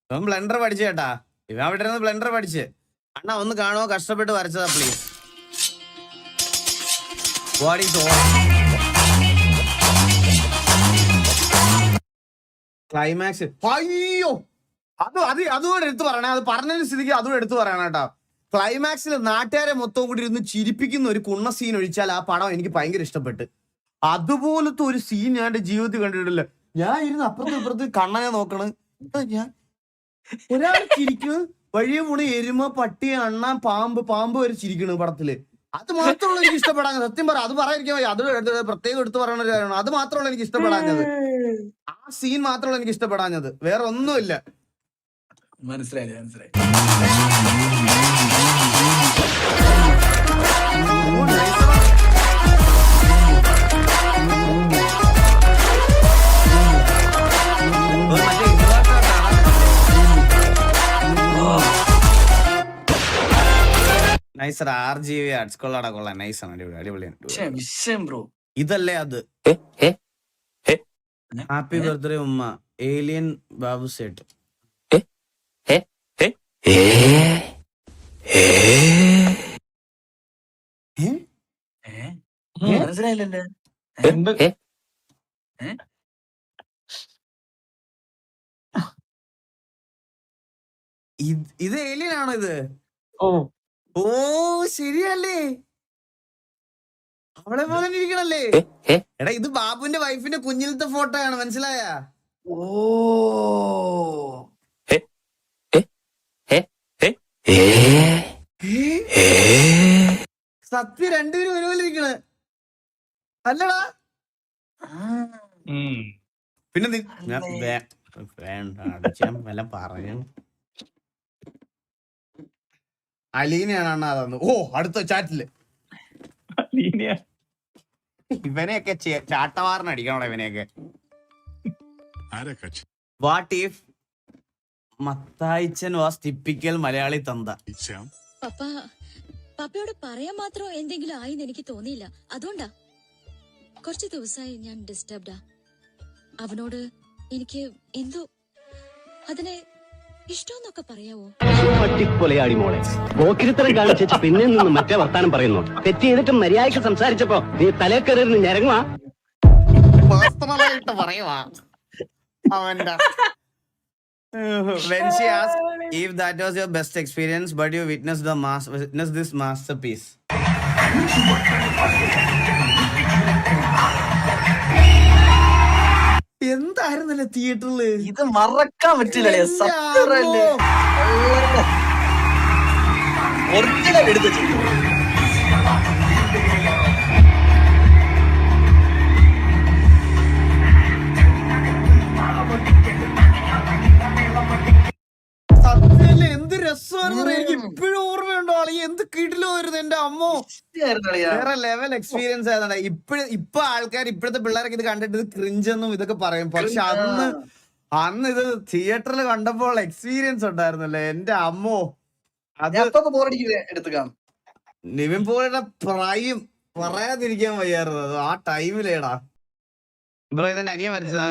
A: ഇവൻ ബ്ലെൻഡർ പഠിച്ചു കേട്ടാ. ഇവൻ അവിടെ ഇരുന്ന് ബ്ലെൻഡർ പഠിച്ച്. അണ്ണാ ഒന്ന് കാണുമോ, കഷ്ടപ്പെട്ട് വരച്ചതാ please. What is all climax? അയ്യോ അതുകൂടെ എടുത്തു പറയണേ. അത് പറഞ്ഞതിന് സ്ഥിതിക്ക് അതുകൂടെ എടുത്തു പറയണം കേട്ടോ. ക്ലൈമാക്സിൽ നാട്ടുകാരെ മൊത്തം കൂടി ഇരുന്ന് ചിരിപ്പിക്കുന്ന ഒരു കുണ്ണ സീൻ ഒഴിച്ചാൽ ആ പടം എനിക്ക് ഭയങ്കര ഇഷ്ടപ്പെട്ട്. അതുപോലത്തെ ഒരു സീൻ ഞാൻ എന്റെ ജീവിതത്തിൽ കണ്ടിട്ടില്ല. ഞാൻ ഇരുന്ന് അപ്പുറത്ത് കണ്ണനെ നോക്കണ്, ഞാൻ ഒരാൾ ചിരിക്കുന്നു, വഴിയെ പോണ എരുമ, പട്ടി, അണ്ണ, പാമ്പ് വരെ ചിരിക്കണ് പടത്തില്. അത് മാത്രമുള്ള എനിക്ക് ഇഷ്ടപ്പെടാഞ്ഞത്. സത്യം പറ, അത് പറയാതിരിക്കാൻ അത് പ്രത്യേകം എടുത്തു പറയുന്ന ഒരു കാര്യമാണ്. അത് മാത്രമുള്ള എനിക്ക് ഇഷ്ടപ്പെടാഞ്ഞത്, ആ സീൻ മാത്രമുള്ള എനിക്ക് ഇഷ്ടപ്പെടാഞ്ഞത്, വേറെ ഒന്നുമില്ല.
B: മനസ്സിലായി.
A: നൈസർ RGV ആർട്സ് കൊള്ളാടാ, കൊള്ളാം, നൈസാണ്, അടിപൊളിയാണ്
B: ബ്രോ.
A: ഇതല്ലേ അത്? ഹാപ്പി ബർത്ത്ഡേ ഉമ്മ, ഏലിയൻ ബാബു സേട്ട്.
B: മനസ്സിലായില്ലല്ലേ?
A: ഇത് ഏലിയൻ ആണോ ഇത്? ഓ ശരിയല്ലേ, അവളെ പോലെ ഇരിക്കണല്ലേ. എടാ ഇത് ബാബുവിന്റെ വൈഫിന്റെ കുഞ്ഞിലത്തെ ഫോട്ടോ ആണ്, മനസ്സിലായ?
B: ഓ
A: സത്യം രണ്ടുപേരും ഒരുപോലെ ഇരിക്കണ് അല്ലടാ. പിന്നെ വേണ്ട വല്ല പറയണം. അലീനയാണ് അണ്ണാ അതൊന്ന്. ഓ അടുത്ത ചാറ്റില് ഇവനെയൊക്കെ ചാട്ടവാറിനടിക്കണോ ഇവനെയൊക്കെ. What if Mathaichan was typical Malayali തന്ത.
D: പപ്പ പപ്പയോട് പറയാൻ മാത്രം എന്തെങ്കിലും ആയിന്ന് എനിക്ക് തോന്നിയില്ല. അതുകൊണ്ടാ കുറച്ച് ദിവസമായി ഞാൻ ഡിസ്റ്റർബ്ഡാ. അവനോട് എനിക്ക് എന്തോ അതിനെ ഇഷ്ടമെന്നൊക്കെ പറയാവോ?
C: പട്ടിക്കൊലയാടി മോളെ, പോക്കിരിത്തരം കാണിച്ചു പിന്നെ നിന്ന് മറ്റേ വർത്താനം പറയുന്നു. തെറ്റ് ചെയ്തിട്ടും മര്യാദയ്ക്ക് സംസാരിച്ചപ്പോ നീ തലേക്കറിയിരുന്ന് ഞരങ്ങുവാ.
A: പേഴ്സണലായിട്ട് പറയുവാ അവന്റെ. When she asked if that was your best experience, but you witnessed this masterpiece. എന്തായിരുന്നല്ലേ തിയേറ്ററില്?
B: ഇത് മറക്കാൻ പറ്റില്ല. ഒറിജിനൽ എടുത്ത്
A: സത്യല്ലേ എന്ത് രസമായിരുന്നു. എനിക്ക് ഇപ്പോഴും ഓർമ്മയുണ്ടോ ആളി? എന്ത് കിടിലായിരുന്നു എന്റെ അമ്മോ. വേറെ ലെവൽ എക്സ്പീരിയൻസ് ആയതാണ്. ഇപ്പൊ ആൾക്കാർ ഇപ്പോഴത്തെ പിള്ളേരൊക്കെ ഇത് കണ്ടിട്ട് ഇത് ക്രിഞ്ചെന്നും ഇതൊക്കെ പറയും. പക്ഷെ അന്ന് ഇത് തിയേറ്ററിൽ കണ്ടപ്പോൾ എക്സ്പീരിയൻസ് ഉണ്ടായിരുന്നല്ലേ എന്റെ അമ്മോ. അത്
B: എടുത്തുകാം.
A: നിവിൻ പോളിയുടെ പ്രൈം പറയാതിരിക്കാൻ വയ്യായിരുന്നു. അത് ആ ടൈമിലേടാ. ബ്രോ ഇതെന്റെ അനിയൻ വരച്ചതാ.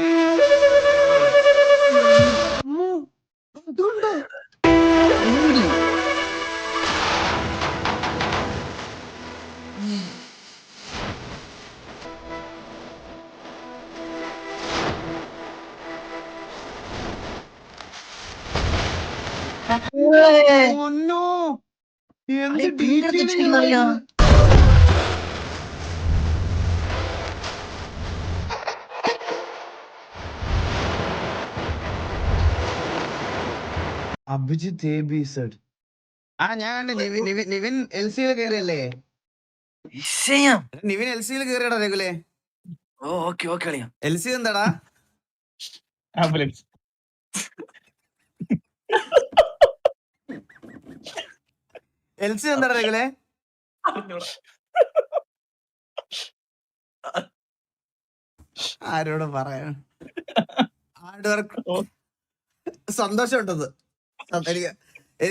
A: അഭിജിത്ത് ABZ. ഞാൻ കണ്ട് നിവിൻ LC-യിൽ കയറിയല്ലേ? നിവിൻ LC-യിൽ കയറിയടാ രഘുലേ. LC എന്താടാ? LC എന്താടാ രഘുലേ? ആരോട് പറയാൻ. ഹാർഡ് വർക്ക് സന്തോഷമുണ്ടത്. എനിക്ക്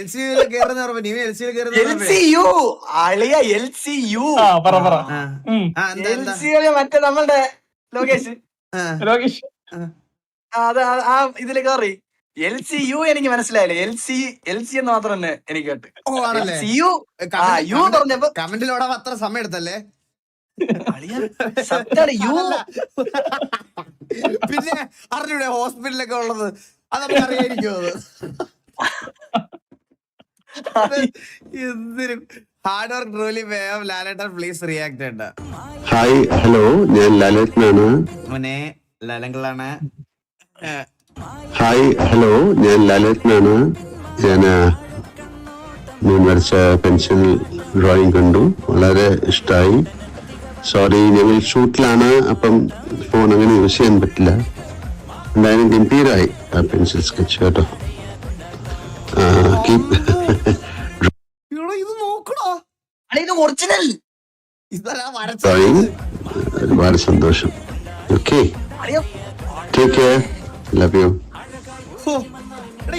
A: LC-യിൽ കയറുന്ന നിവിൻ LC-യിൽ കയറുന്ന
B: മറ്റേ നമ്മളുടെ ലോകേഷ് ഇതില് കയറി. LCU എനിക്ക് മനസ്സിലായില്ലേ. LC എന്ന് മാത്രം തന്നെ എനിക്ക് കേട്ട്.
A: കമന്റിലോടാ അത്ര സമയം എടുത്തല്ലേ. പിന്നെ അറിഞ്ഞൂടെ ഹോസ്പിറ്റലൊക്കെ ഉള്ളത്? അതൊക്കെ അറിയായിരിക്കും. എന്തിനും hard work truly pay of. Lalettan please react ഉണ്ട്.
K: ഹായ് ഹലോ, ഞാൻ ലാലേട്ടനാണ്.
A: മോനെ ലാലങ്കളാണ്.
K: ഹായ് ഹലോ, ഞാൻ ലാലേട്ടനാണ്. ഞാൻ വരച്ച പെൻസിൽ ഡ്രോയിങ് കണ്ടു, വളരെ ഇഷ്ടമായി. സോറി, ഞങ്ങൾ ഷൂട്ടിലാണ്, അപ്പം ഫോൺ അങ്ങനെ യൂസ് ചെയ്യാൻ പറ്റില്ല. എന്തായാലും ഗംഭീരായി ആ പെൻസിൽ സ്കെച്ച് കേട്ടോ.
A: ഇത് നോക്കണോ,
B: ഒറിജിനൽ
K: ഡ്രോയിങ്. ഒരുപാട് സന്തോഷം. Okay, take care, love you.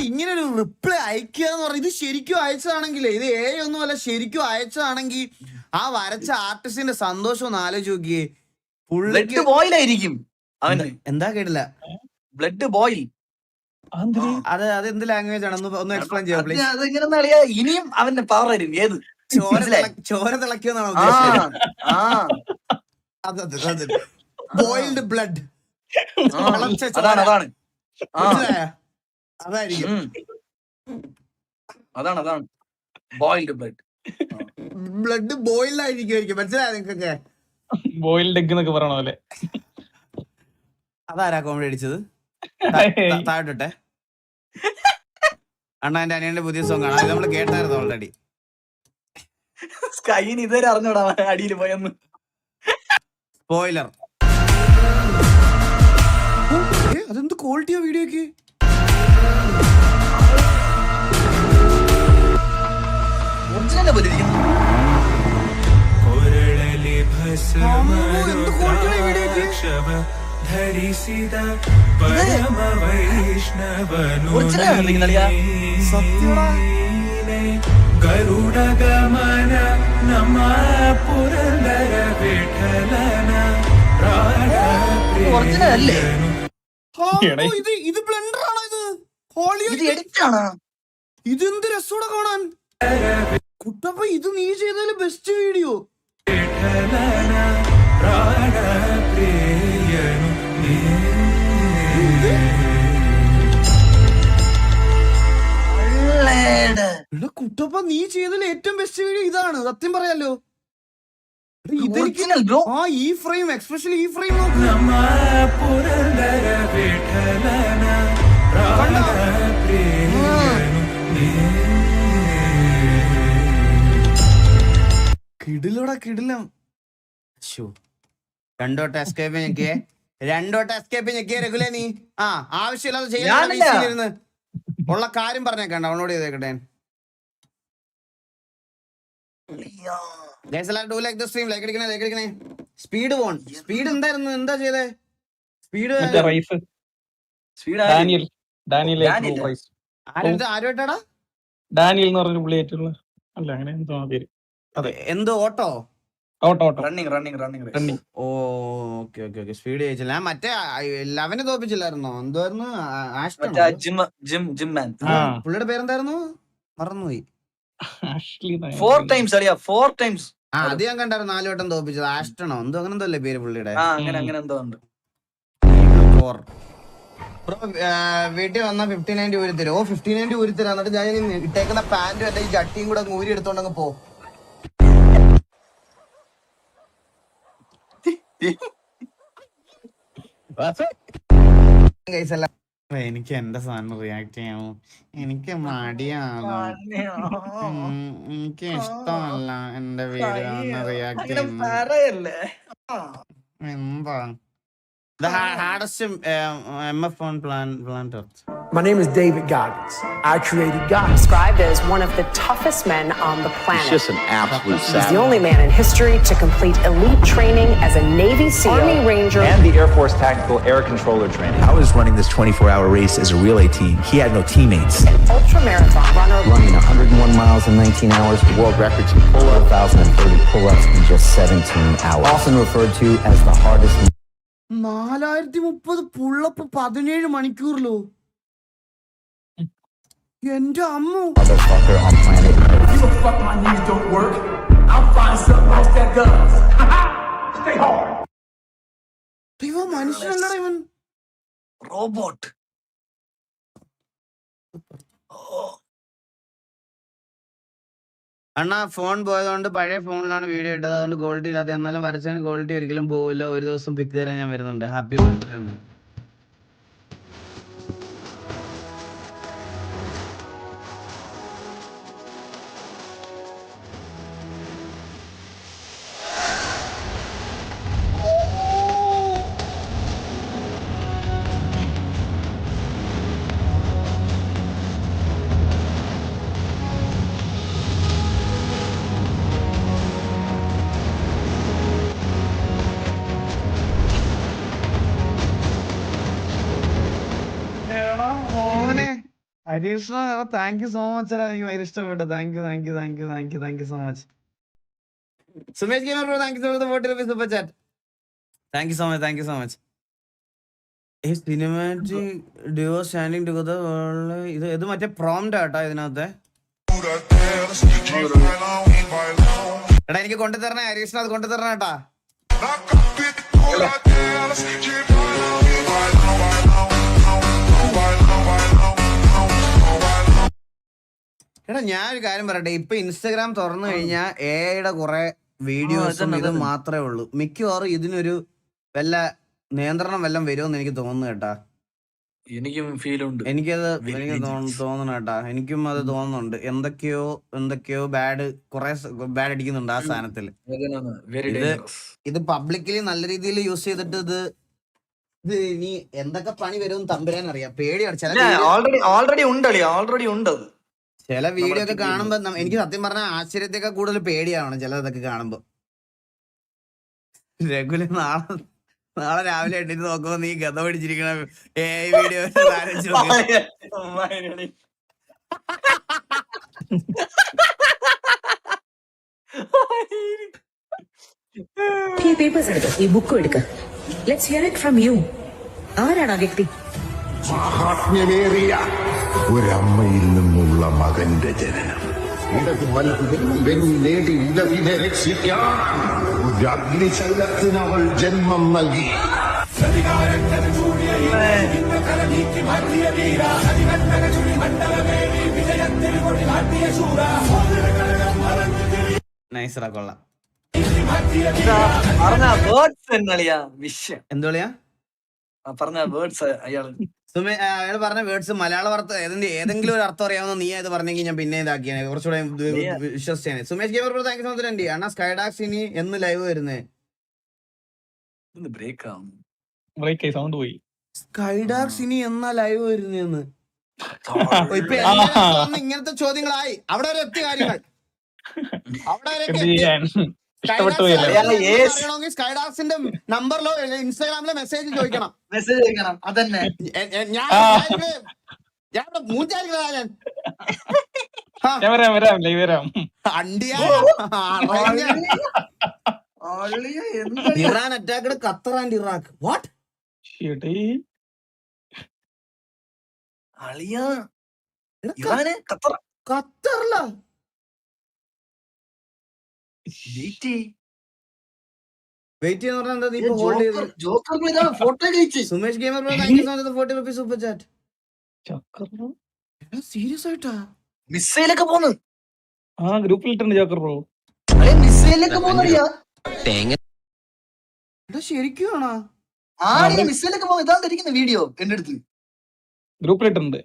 A: ഇങ്ങനെ ഒരു റിപ്ലൈ അയക്കുക എന്ന് പറഞ്ഞാൽ ഇത് ശരിക്കും അയച്ചതാണെങ്കിലേ, ഇത് ഒന്നും അല്ല, ശരിക്കും അയച്ചതാണെങ്കിൽ ആ വരച്ച ആർട്ടിസ്റ്റിന്റെ സന്തോഷം ഒന്ന് ആലോചിച്ച് നോക്കിയേ.
B: ബ്ലഡ് ബോയിൽ ആയിരിക്കും അവന്.
A: എന്താ കേട്ടില്ല?
B: Blood boil.
A: അതെന്ത് ലാംഗ്വേജ് ആണ്? ഒന്ന് എക്സ്പ്ലെയിൻ ചെയ്യാം പ്ലീസ്.
B: ഇനിയും അവന്റെ പവർ ആയിരിക്കും. ഏത്
A: ചോര തിളക്കിയെന്നാണോ ഉദ്ദേശിച്ചത്? Boiled blood. അതായിരിക്കും.
B: അതാണ് ബോയിൽഡ് ബ്ലഡ്.
A: ബ്ലഡ് ബോയിൽഡ് ആയിരിക്കും. മനസ്സിലായോ നിങ്ങൾക്കൊക്കെ?
E: ബോയിൽഡ് എഗ് എന്നൊക്കെ പറയണ പോലെ.
A: അതാരാ കോമഡി അടിച്ചത്? താഴോട്ടെ അണ്ണാ, എന്റെ അനിയന്റെ പുതിയ സോങ് ആണ്. അത് നമ്മള് കേട്ടായിരുന്നു ഓൾറെഡി.
B: സ്കൈന് ഇതുവരെ അറിഞ്ഞൂടാ അടിയിൽ പോയെന്ന്.
A: സ്പോയിലർ. അതെന്ത് ക്വാളിറ്റിയാ വീഡിയോക്ക്.
B: പറയുന്ന പോലെ ഇരിക്കുന്നു.
H: ഗരുഡഗമന നമ പുരന്ദര വിഠലന
B: ഒറിജിനൽ അല്ലേ?
A: ഇത് ബ്ലെൻഡർ ആണോ ഇത്? ഹോളി
B: ഇത് എഡിറ്റ് ആണോ?
A: ഇതെന്ത് രസോടെ കാണാൻ കുട്ടപ്പ. ഇത് നീ ചെയ്തതിൽ ബെസ്റ്റ് വീഡിയോ. കുട്ടപ്പ നീ ചെയ്തതിൽ ഏറ്റവും ബെസ്റ്റ് വീഡിയോ ഇതാണ്, സത്യം പറയാലോ. ഇതെനിക്ക് ആ ഈ ഫ്രെയിം, എക്സ്പെഷ്യലി ഈ ഫ്രെയിം നോക്ക്. കിടിലോടാ കിടിലം. രണ്ടോട്ട് എസ്കേപ്പ് ഞെക്കിയേ, രണ്ടോട്ട് എസ്കേപ്പ് ഞെക്കിയേ രഘുലേ നീ. ആ ആവശ്യമില്ലാതെ ചെയ്യാൻ ഉള്ള കാര്യം പറഞ്ഞേക്കണ്ട, അവനോട് ചെയ്തേക്കട്ടെ. Speed porn. സ്പീഡ് എന്തായിരുന്നു, എന്താ ചെയ്തേ? സ്പീഡ് ആരുമായിട്ടാടാ?
H: ഡാനിയൽ എന്ന് പറഞ്ഞ പുള്ളി ആയിട്ടുള്ള അല്ല അങ്ങനെ എന്തോ പേര്.
A: എന്തോ auto
B: running.
A: Okay okay okay. Speed ചോദിച്ചില്ല. ഞാൻ മറ്റേ 11 തോപ്പിച്ചില്ലായിരുന്നോ? എന്തായിരുന്നു പുള്ളിയുടെ പേരെന്തായിരുന്നു, മറന്നുപോയി.
B: 4 times അളിയാ, 4 times.
A: ആ അത് ഞാൻ കണ്ടായിരുന്നു, 4 വട്ടം തോപ്പിച്ചത്. ആഷ്ടണോ എന്തോ അങ്ങനെ എന്തോ അല്ലേ പേര് പുള്ളിയുടെ?
B: അങ്ങനെ എന്തോ ഉണ്ട്.
A: ബ്രോ വീട്ടിൽ വന്നാ 59 രൂപ തരും. ഓ 59 രൂപ തരാം. എന്നിട്ട് ഞാൻ ഇട്ടേക്കുന്ന പാന്റും എന്റെ ഈ ജട്ടിയും കൂടെ ഊരി എടുത്തോണ്ടങ്ങ് പോ. എനിക്ക് എന്റെ സാധനം റിയാക്ട് ചെയ്യാമോ? എനിക്ക് മടിയാകും, എനിക്ക് ഇഷ്ടമല്ല എന്റെ വീഡിയോ റിയാക്ട് ചെയ്യുന്നത്. എന്താ the hardest MF on planet Earth?
L: My name is David Goggins. I created Goggins.
J: Described as one of the toughest men on the planet.
G: He's just an absolute
J: He's
G: savage.
J: the only man in history to complete elite training as a Navy SEAL, Army Ranger,
L: And the Air Force Tactical Air Controller training. I was running this 24-hour race as a relay team. He had no teammates.
J: an ultramarathon runner.
L: Running 101 miles in 19 hours, world records in pull-ups, 1,030 pull-ups in just 17 hours. Often referred to as the hardest.
A: 430 pullup 17 മണിക്കൂറിലോ? എന്റെ അമ്മ.
L: Motherfucker on planet Earth.
H: Give a fuck my knees don't work. I'll find something else that does. Stay hard.
A: ഇവ മനുഷ്യനല്ലടാ ഇവൻ.
B: Robot.
A: അണ്ണാ phone പോയതുകൊണ്ട് പഴയ ഫോണിലാണ് video ഇട്ടത്, അതുകൊണ്ട് quality ഇല്ലാത്ത. എന്നാലും വരച്ചതിന് ക്വാളിറ്റി ഒരിക്കലും പോവില്ല. ഒരു ദിവസം പിക്ക് തരാൻ ഞാൻ വരുന്നുണ്ട്. Happy birthday. Harish thank you so much. എനിക്ക് ഭയങ്കര ഇഷ്ടപ്പെട്ടു. Thank you so much. Sumesh gamer bro thank you so much 40 rupees super chat. Thank you so much. ഈ സിനിമാറ്റിക് ഡ്യുവോ സ്റ്റാൻഡിങ് ടുഗദർ. ഇത് മറ്റേ പ്രോംപ്റ്റ് ആട്ടോ ഇതിനകത്തെ. എടാ എനിക്ക് കൊണ്ടുതരണേ ഹരീഷിന്, അത് കൊണ്ടുതരണ കേട്ടാ. എടാ ഞാനൊരു കാര്യം പറയട്ടെ, ഇപ്പൊ ഇൻസ്റ്റാഗ്രാം തുറന്നു കഴിഞ്ഞാൽ എഐയുടെ കുറെ വീഡിയോസും ഇത് മാത്രമേ ഉള്ളൂ. മിക്കവാറും ഇതിനൊരു വല്ല നിയന്ത്രണം വല്ലതും വരുമെന്ന് എനിക്ക് തോന്നുന്നു കേട്ടാ.
B: എനിക്കും ഫീൽ ഉണ്ട്.
A: എനിക്ക് തോന്നണം കേട്ടാ. എനിക്കും അത് തോന്നുന്നുണ്ട്. എന്തൊക്കെയോ കുറെ ബാഡ് അടിക്കുന്നുണ്ട് ആ സാധനത്തില്. ഇത് പബ്ലിക്കലി നല്ല രീതിയിൽ യൂസ് ചെയ്തിട്ട് ഇത് ഇനി എന്തൊക്കെ പണി വരും തമ്പുരാൻ അറിയാം. പേടിയാണ്.
B: ഓൾറെഡി ഉണ്ട് അത്.
A: ചില വീഡിയോ ഒക്കെ കാണുമ്പോ എനിക്ക് സത്യം പറഞ്ഞ ആശ്ചര്യത്തെക്കാൾ കൂടുതൽ പേടിയാവണം ചിലതൊക്കെ കാണുമ്പോ. രഘുല് നാളെ രാവിലെ എണ്ണിട്ട് നോക്കുമ്പോ നീ ഗത പിടിച്ചിരിക്കണ വീഡിയോ
J: ഈ പേപ്പേഴ്സ് എടുക്ക, ഈ ബുക്കും എടുക്ക. Let's hear it from you. ആരാണ് ആ വ്യക്തി?
G: മഹാത്മ്യമേറിയ ഒരമ്മയിൽ നിന്നുള്ള മകന്റെ ജനനം. ഇടത് വലതും നേടി ഇടവിനെ രക്ഷിക്കാൻ ഒരു അഗ്നിശൈലത്തിന് അവൾ ജന്മം നൽകി.
A: നൈസറാ, കൊള്ളാം.
B: പറഞ്ഞ വേർഡ്സ് എന്നളിയാ വിഷയം.
A: എന്തോളിയാ
B: പറഞ്ഞ വേർഡ്സ് അയാള്
A: അയാൾ പറഞ്ഞ വേർഡ്സ് മലയാള അർത്ഥം ഏതെങ്കിലും ഒരു അർത്ഥം അറിയാവുന്ന നീ അത് പറഞ്ഞെങ്കിൽ ഞാൻ പിന്നെ ഇതാക്കിയാണ് കുറച്ചുകൂടെ വിശ്വസിച്ചാണ്. Sumesh gamer bro thank you so much Andy. അണ്ണാ സ്കൈഡാക്സ് ഇനി എന്ന് ലൈവ് വരുന്നേ?
E: സൗണ്ട് പോയി.
A: സ്കൈഡാക്സ് ഇനി എന്നാ ലൈവ് വരുന്നേന്ന് ഇപ്പൊ ഇങ്ങനത്തെ ചോദ്യങ്ങളായി. അവിടെ വരെ എത്തിയ കാര്യങ്ങൾ, അവിടെ സ്കൈഡാക്സിന്റെ നമ്പറിലോ ഇൻസ്റ്റാഗ്രാമിലോ മെസ്സേജ് ചോദിക്കണം.
B: അതന്നെ
A: ഞാൻ മൂച്ചായിരിക്കണം. Iran attacked Qatar and Iraq. What? ഖത്തറിലാ? വെയിറ്റ് ചെയ്യാന്ന് പറഞ്ഞാൽ നീ ഇപ്പൊ ഹോൾഡ് ചെയ്ത്. Sumesh gamer bro thank you so much 40 rupees super chat. Serious ആയിട്ടാ
B: മിസൈലൊക്കെ പോന്ന്
E: ഗ്രൂപ്പിലിട്ടുണ്ട് ജോക്കർ ബ്രോ.
B: മിസൈലൊക്കെ പോന്നറിയാ
A: ശരിക്കും ആണോ?
B: മിസൈലൊക്കെ പോകുന്ന ഇതാ ഇരിക്കുന്ന വീഡിയോ എന്റെ അടുത്ത്
E: ഗ്രൂപ്പിലിട്ടുണ്ട്.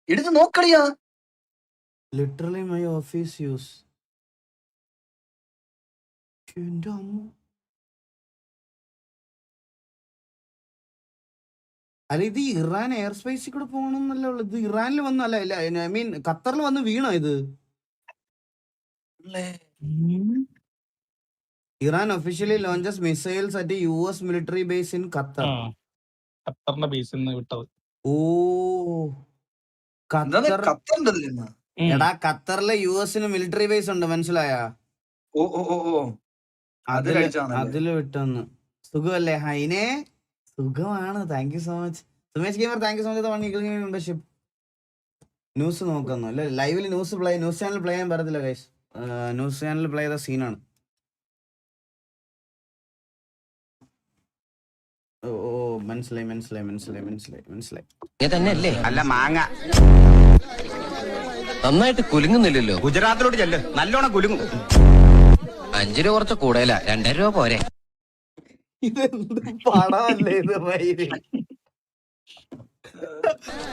B: എടുത്ത് നോക്കടിയാ.
A: Literally my office use. എന്റെ അമ്മ. അല്ല ഇത് ഇറാൻ എയർ സ്പേസിൽ കൂടെ പോകണമെന്നല്ല ഉള്ളത്. ഇത് ഇറാനിൽ വന്നല്ല, ഐ മീൻ ഖത്തറിൽ വന്ന് വീണോ ഇത്? Iran officially launches missiles at US military base in Qatar.
E: ഖത്തറിന്റെ ബേസിൽ നിന്ന് വിട്ടത്.
A: ഓ ഖത്തർ. എടാ ഖത്തറിലെ US മിലിറ്ററി ബേസ് ഉണ്ട്, മനസ്സിലായ? അതില് വിട്ടെന്ന്. സുഖമല്ലേ ഹൈനെ? സുഖമാണ്. Thank you so much Sumesh gamer. Thank you so much membership. News നോക്കുന്നു അല്ലെ? ലൈവിൽ ന്യൂസ് ചാനൽ പ്ലേ ചെയ്യാൻ പറ്റത്തില്ല ഗൈസ്. ന്യൂസ് ചാനൽ പ്ലേ ചെയ്ത സീനാണ്. ഓ മനസ്സിലായി.
C: തന്നെയല്ലേ? അല്ല മാങ്ങ
L: നന്നായിട്ട് കുലുങ്ങുന്നില്ലല്ലോ.
C: ഗുജറാത്തിലോട്ട് ചെല്ല്, നല്ലോണം കുലുങ്ങും.
L: 5 രൂപ കുറച്ച് കൂടുതല, 2 രൂപ പോരെ.
A: ഇതെന്ത് പടമല്ലേ ഇത്?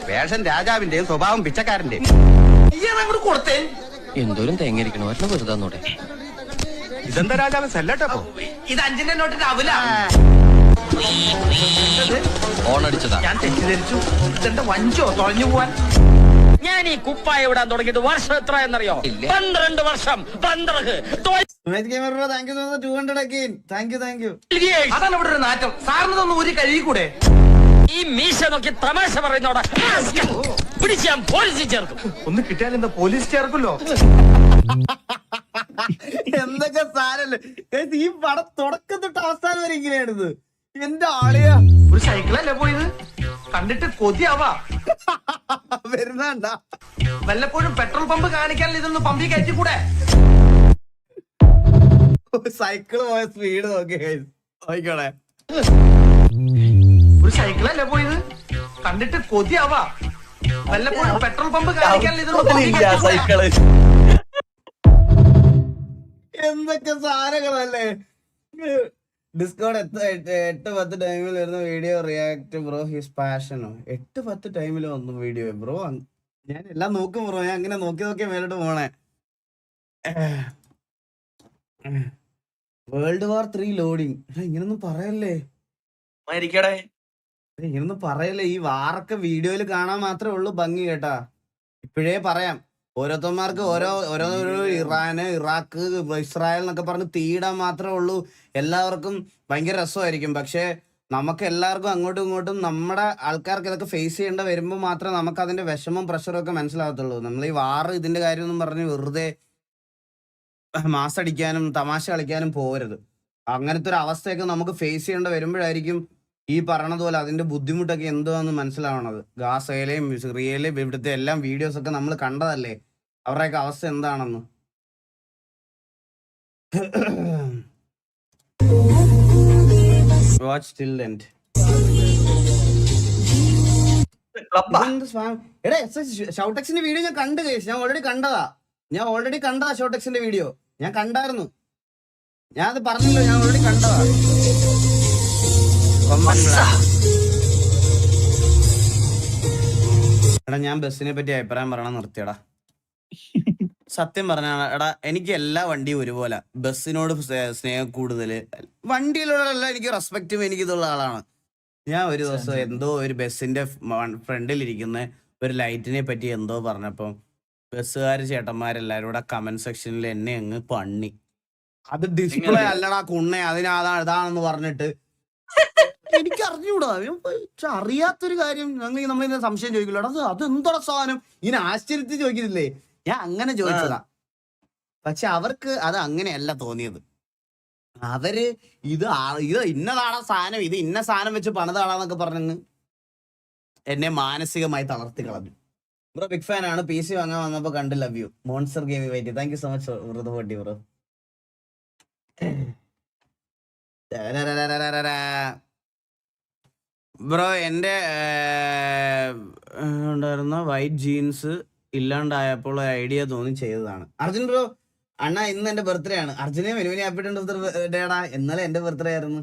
C: വേഷം രാജാവിന്റെയും സ്വഭാവം പിച്ചക്കാരന്റെയും. കൊടുത്തേ
L: എന്തോരം തേങ്ങയിരിക്കണോ ഒരെണ്ണം വെറുതെ നോടെ.
C: ഇതെന്താ രാജാവ് സെല്ലട്ടോ? ഇത് 5-ന്റെ നോട്ടിന്റെ അവല.
L: ഓണടിച്ചതാ.
C: ഞാൻ തെറ്റിദ്ധരിച്ചു. ഇതെന്താ വഞ്ചോ തുഴഞ്ഞു പോവാൻ? ഞാൻ ഈ കുപ്പായ ഇടാൻ തുടങ്ങിയിട്ട് വർഷം എത്ര എന്നറിയോ? 12 വർഷം. 12. അതാണ് ഇവിടെ ഒരു നാറ്റം. സാറിന് തോന്നുന്നു ഒരു കഴിയൂടെ? ഈ മീശ നോക്കി തമാശ പറയുന്നോടാ. പിടിച്ച് ഞാൻ പോലീസിൽ ചേർക്കും. ഒന്ന് കിട്ടിയാൽ എന്താ പോലീസ് ചേർക്കല്ലോ.
A: എന്തൊക്കെ സാരല്ലേ ഈ പടം തുടക്കം തൊട്ട് അവസാനം വരെ ഇങ്ങനെയാണിത്. എന്റെ ആളിയാ.
C: ഒരു സൈക്കിളല്ലേ പോയത്? കണ്ടിട്ട് കൊതിയാവാ.
A: വരുന്നണ്ട.
C: വല്ലപ്പോഴും പെട്രോൾ പമ്പ് കാണിക്കാനുള്ള ഇതൊന്ന് പമ്പി കയറ്റി കൂടെ?
A: സൈക്കിള് പോയ സ്പീഡ് നോക്കിക്കോളെ.
C: ഒരു സൈക്കിളല്ലേ പോയത്? കണ്ടിട്ട് കൊതിയാവാ. വല്ലപ്പോഴും പെട്രോൾ പമ്പ് കാണിക്കാനുള്ള ഇതൊന്ന്
B: സൈക്കിള്.
A: എന്തൊക്കെ സാധനങ്ങളല്ലേ. ഡിസ്കോഡ് 8-10 ടൈമിൽ വരുന്ന വീഡിയോ റിയാക്ട് ബ്രോ ഹിസ് പാഷനോ? 8-10 ടൈമിൽ വന്നു വീഡിയോ ബ്രോ. ഞാൻ എല്ലാം നോക്കും ബ്രോ. ഞാൻ അങ്ങനെ നോക്കി മേലോട്ട് പോണേ. World War 3 loading. ഇങ്ങനൊന്നും പറയല്ലേ. ഇങ്ങനൊന്നും പറയല്ലേ, ഈ വാറൊക്കെ വീഡിയോയിൽ കാണാൻ മാത്രമേ ഉള്ളൂ ഭംഗി കേട്ടാ. ഇപ്പോഴേ പറയാം, ഓരോരുത്തന്മാർക്ക് ഓരോ ഇറാന്, ഇറാഖ്, ഇസ്രായേൽ എന്നൊക്കെ പറഞ്ഞ് തീയിടാൻ മാത്രമേ ഉള്ളൂ. എല്ലാവർക്കും ഭയങ്കര രസമായിരിക്കും. പക്ഷെ നമുക്ക് എല്ലാവർക്കും അങ്ങോട്ടും ഇങ്ങോട്ടും നമ്മുടെ ആൾക്കാർക്ക് ഇതൊക്കെ ഫേസ് ചെയ്യേണ്ട വരുമ്പോൾ മാത്രമേ നമുക്ക് അതിന്റെ വിഷമം പ്രഷറും ഒക്കെ മനസ്സിലാകത്തുള്ളൂ. നമ്മൾ ഈ വാറ് ഇതിന്റെ കാര്യമൊന്നും പറഞ്ഞ് വെറുതെ മാസടിക്കാനും തമാശ കളിക്കാനും പോകരുത്. അങ്ങനത്തെ ഒരു അവസ്ഥയൊക്കെ നമുക്ക് ഫേസ് ചെയ്യേണ്ട വരുമ്പോഴായിരിക്കും ഈ പറഞ്ഞതുപോലെ അതിന്റെ ബുദ്ധിമുട്ടൊക്കെ എന്തുവാന്ന് മനസ്സിലാവണത്. ഗാസയിലെയും സിറിയയിലെയും ഇവിടുത്തെ എല്ലാം വീഡിയോസ് ഒക്കെ നമ്മൾ കണ്ടതല്ലേ, അവരുടെയൊക്കെ അവസ്ഥ എന്താണെന്ന്. Watch till end. എടാ ഷൗടെക്സിന്റെ വീഡിയോ ഞാൻ കണ്ടു കേസ്, ഞാൻ ഓൾറെഡി കണ്ടതാ ഷൗടെക്സിന്റെ വീഡിയോ ഞാൻ കണ്ടായിരുന്നു. ഞാൻ അത് പറഞ്ഞല്ലോ, ഞാൻ ഓൾറെഡി കണ്ടതാ. എടാ ഞാൻ ബസ്സിനെ പറ്റി അഭിപ്രായം പറയണം നിർത്തിയടാ. സത്യം പറഞ്ഞാണ് എടാ, എനിക്ക് എല്ലാ വണ്ടിയും ഒരുപോലെ. ബസ്സിനോട് സ്നേഹം കൂടുതല്, വണ്ടിയിലുള്ള എനിക്ക് റെസ്പെക്റ്റും എനിക്കിതുള്ള ആളാണ് ഞാൻ. ഒരു ദിവസം എന്തോ ഒരു ബസ്സിന്റെ ഫ്രണ്ടിലിരിക്കുന്ന ഒരു ലൈറ്റിനെ പറ്റി എന്തോ പറഞ്ഞപ്പം ബസ്സുകാര് ചേട്ടന്മാരെല്ലാരും കൂടെ കമന്റ് സെക്ഷനിൽ എന്നെ അങ്ങ് പണ്ണി. അത് ഡിസ്പ്ലേ അല്ലടാ കുണ്ണെ, ഇതാണെന്ന് പറഞ്ഞിട്ട് എനിക്ക് അറിഞ്ഞൂടാ. അറിയാത്തൊരു കാര്യം നമ്മളിങ്ങനെ സംശയം ചോദിക്കില്ല, അത് എന്തോടാ സാധനം, ഇങ്ങനെ ആശ്ചര്യത്തിൽ ചോദിക്കുന്നില്ലേ, ഞാൻ അങ്ങനെ ചോദിച്ചതാ. പക്ഷെ അവർക്ക് അത് അങ്ങനെയല്ല തോന്നിയത്. അവര് ഇത് ഇന്നതാണോ സാധനം, ഇത് ഇന്ന സാധനം വെച്ച് പണിതാണെന്നൊക്കെ പറഞ്ഞ് എന്നെ മാനസികമായി തളർത്തി കളഞ്ഞു. ബ്രോ ബിഗ് ഫാൻ ആണ്, PC വാങ്ങാൻ വന്നപ്പോ കണ്ട് love you. Monster gaming white, thank you so much വൃതപട്ടി ബ്രോ. ബ്രോ എന്റെ ഉണ്ടായിരുന്ന വൈറ്റ് ജീൻസ് ഇല്ലാണ്ടായപ്പോൾ ഒരു ഐഡിയ തോന്നി ചെയ്തതാണ്. അർജുൻ ബ്രോ അണ്ണാ ഇന്ന് എന്റെ ബർത്ത്ഡേ ആണ്. അർജുനെ മെനുവിനെ ഹാപ്പി ബർത്ത്ഡേടാ. എന്നാലും എന്റെ ബർത്ത്ഡേ ആയിരുന്നു.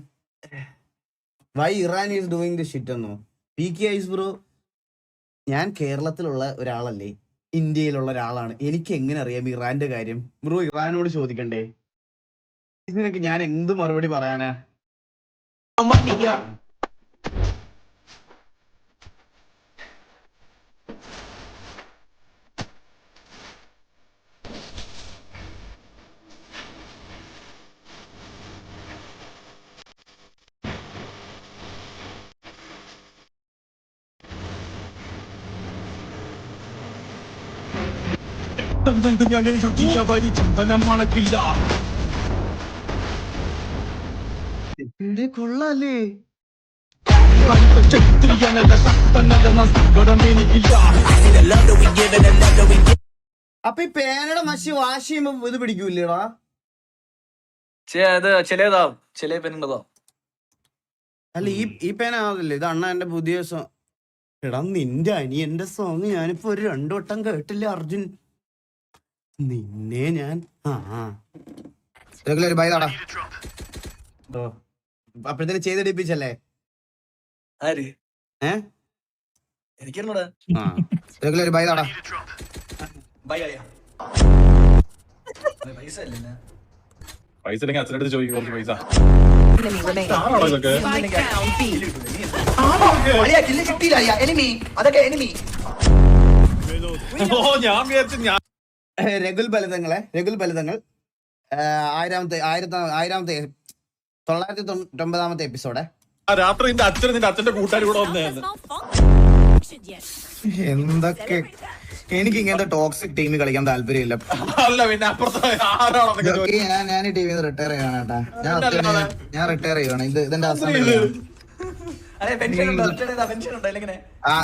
A: Why Iran is doing the shit എന്നോ? PK ഐസ് ബ്രോ, ഞാൻ കേരളത്തിലുള്ള ഒരാളല്ലേ, ഇന്ത്യയിലുള്ള ഒരാളാണ്. എനിക്ക് എങ്ങനെ അറിയാം ഇറാന്റെ കാര്യം? ബ്രോ ഇറാനോട് ചോദിക്കണ്ടേ? ഇതിനൊക്കെ ഞാൻ എന്ത് മറുപടി പറയാനാ? കൊള്ളാല്ലേ? അപ്പൊ ഈ പേനയുടെ മഷി വാഷ് ചെയ്യുമ്പോ ഇത് പിടിക്കൂല്ലേടാ?
B: ചില പെണ്ണുണ്ടോ?
A: അല്ല ഈ പേന ആവില്ലേ? ഇത് അണ്ണ എന്റെ പുതിയ എടാ നിന്റെ അനിയന്റെ സോങ് ഞാനിപ്പോ ഒരു 2 വട്ടം കേട്ടില്ല അർജുൻ. നിന്നെ ഞാൻ ഒരു ബൈ താടാ. അപ്പോഴത്തേന് ചെയ്തെടുപ്പിച്ചല്ലേ?
B: എനിക്കറിഞ്ഞൂടാ.
A: ഒരു ബൈ താടാ.
E: പൈസ ഇല്ലെങ്കിൽ അച്ഛനടുത്ത് ചോദിക്കും കുറച്ച് പൈസ. രഘുൽ ബലിതങ്ങൾ 1999 എപ്പിസോഡ്. രാത്രി നിന്റെ അച്ഛന്റെ കൂട്ടുകാർ കൂടെ വന്നേന്ന്.
A: എന്തൊക്കെ എനിക്ക് ഇങ്ങനത്തെ ടോക്സിക് ടീമിൽ കളിക്കാൻ താല്പര്യമില്ല.
E: അല്ല പിന്നെ അപ്പുറത്തെ ആരാണോ?
A: ഞാൻ ഈ ടീമിൽ റിട്ടയർ ചെയ്യണം കേട്ടാ. ഞാൻ റിട്ടയർ ചെയ്യണം. ഇതിന്റെ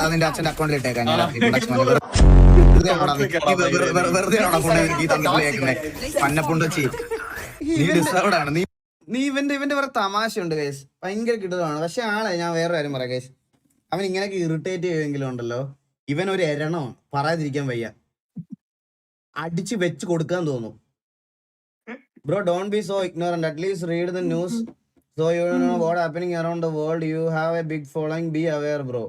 A: അതിന്റെ അച്ഛന്റെ അക്കൗണ്ടിൽ ഇട്ടേക്കാം. പന്നപ്പുണ്ടച്ചി നീ ഡിസേർവ്ഡ് ആണ്. നീ ഇവന്റെ വേറെ തമാശയുണ്ട് കേസ്, ഭയങ്കര കിട്ടുന്നതാണ്. പക്ഷെ ആളെ ഞാൻ വേറെ കാര്യം പറയാം കേസ്, അവൻ ഇങ്ങനെയൊക്കെ ഇറിറ്റേറ്റ് ചെയ്യുമെങ്കിലും ഉണ്ടല്ലോ, ഇവൻ ഒരു എരണോ പറയാതിരിക്കാൻ വയ്യ, അടിച്ച് വെച്ച് കൊടുക്കാൻ തോന്നും. Bro don't be so ignorant, at least read the news so you know what happening around the world. You have a big following, be aware bro.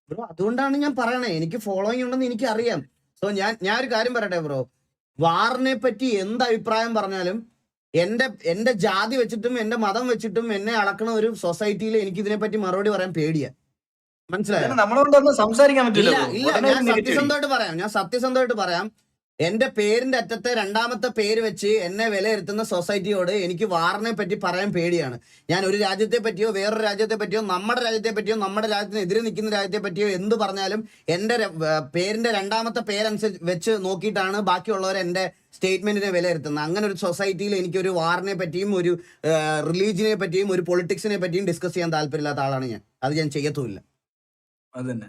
A: Bro അതുകൊണ്ടാണ് ഞാൻ പറയണേ, എനിക്ക് ഫോളോയിങ് ഉണ്ടെന്ന് എനിക്ക് അറിയാം. സോ ഞാൻ ഒരു കാര്യം പറയട്ടെ ബ്രോ, വാറിനെ പറ്റി എന്ത് അഭിപ്രായം പറഞ്ഞാലും എന്റെ ജാതി വെച്ചിട്ടും എന്റെ മതം വെച്ചിട്ടും എന്നെ അളക്കണ ഒരു സൊസൈറ്റിയിൽ എനിക്ക് ഇതിനെപ്പറ്റി മറുപടി പറയാൻ പേടിയാ. മനസ്സിലായോ?
B: നമ്മളോടൊന്നും സംസാരിക്കാൻ
A: ഇല്ല
B: പറ്റില്ല.
A: ഇല്ല, ഞാൻ സത്യസന്ധമായിട്ട് പറയാം. എന്റെ പേരിന്റെ അറ്റത്തെ രണ്ടാമത്തെ പേര് വെച്ച് എന്നെ വിലയിരുത്തുന്ന സൊസൈറ്റിയോട് എനിക്ക് വാറിനെ പറ്റി പറയാൻ പേടിയാണ്. ഞാൻ ഒരു രാജ്യത്തെ പറ്റിയോ വേറൊരു രാജ്യത്തെ പറ്റിയോ നമ്മുടെ രാജ്യത്തെ പറ്റിയോ നമ്മുടെ രാജ്യത്തിനെതിരെ നിൽക്കുന്ന രാജ്യത്തെ പറ്റിയോ എന്ത് പറഞ്ഞാലും എന്റെ പേരിന്റെ രണ്ടാമത്തെ പേരനുസരിച്ച് വെച്ച് നോക്കിയിട്ടാണ് ബാക്കിയുള്ളവർ എന്റെ സ്റ്റേറ്റ്മെന്റിനെ വിലയിരുത്തുന്നത്. അങ്ങനെ ഒരു സൊസൈറ്റിയിൽ എനിക്കൊരു വാറിനെ പറ്റിയും ഒരു റിലീജിയനെ പറ്റിയും ഒരു പൊളിറ്റിക്സിനെ പറ്റിയും ഡിസ്കസ് ചെയ്യാൻ താല്പര്യമില്ലാത്ത ആളാണ് ഞാൻ. അത് ഞാൻ ചെയ്യത്തുമില്ല.
B: അതന്നെ.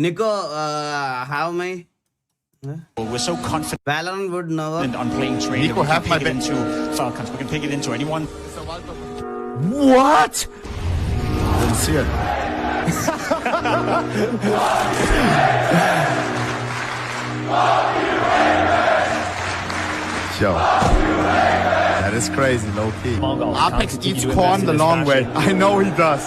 A: Nico, how am I?
C: We're so confident
A: Valorant would never.
C: on playing train.
E: Nico, have my bet.
C: Into Falcons. We can pick it into anyone.
E: What? Didn't see it. Yo, that is crazy, low key. Apex eats corn the long way. I know he does.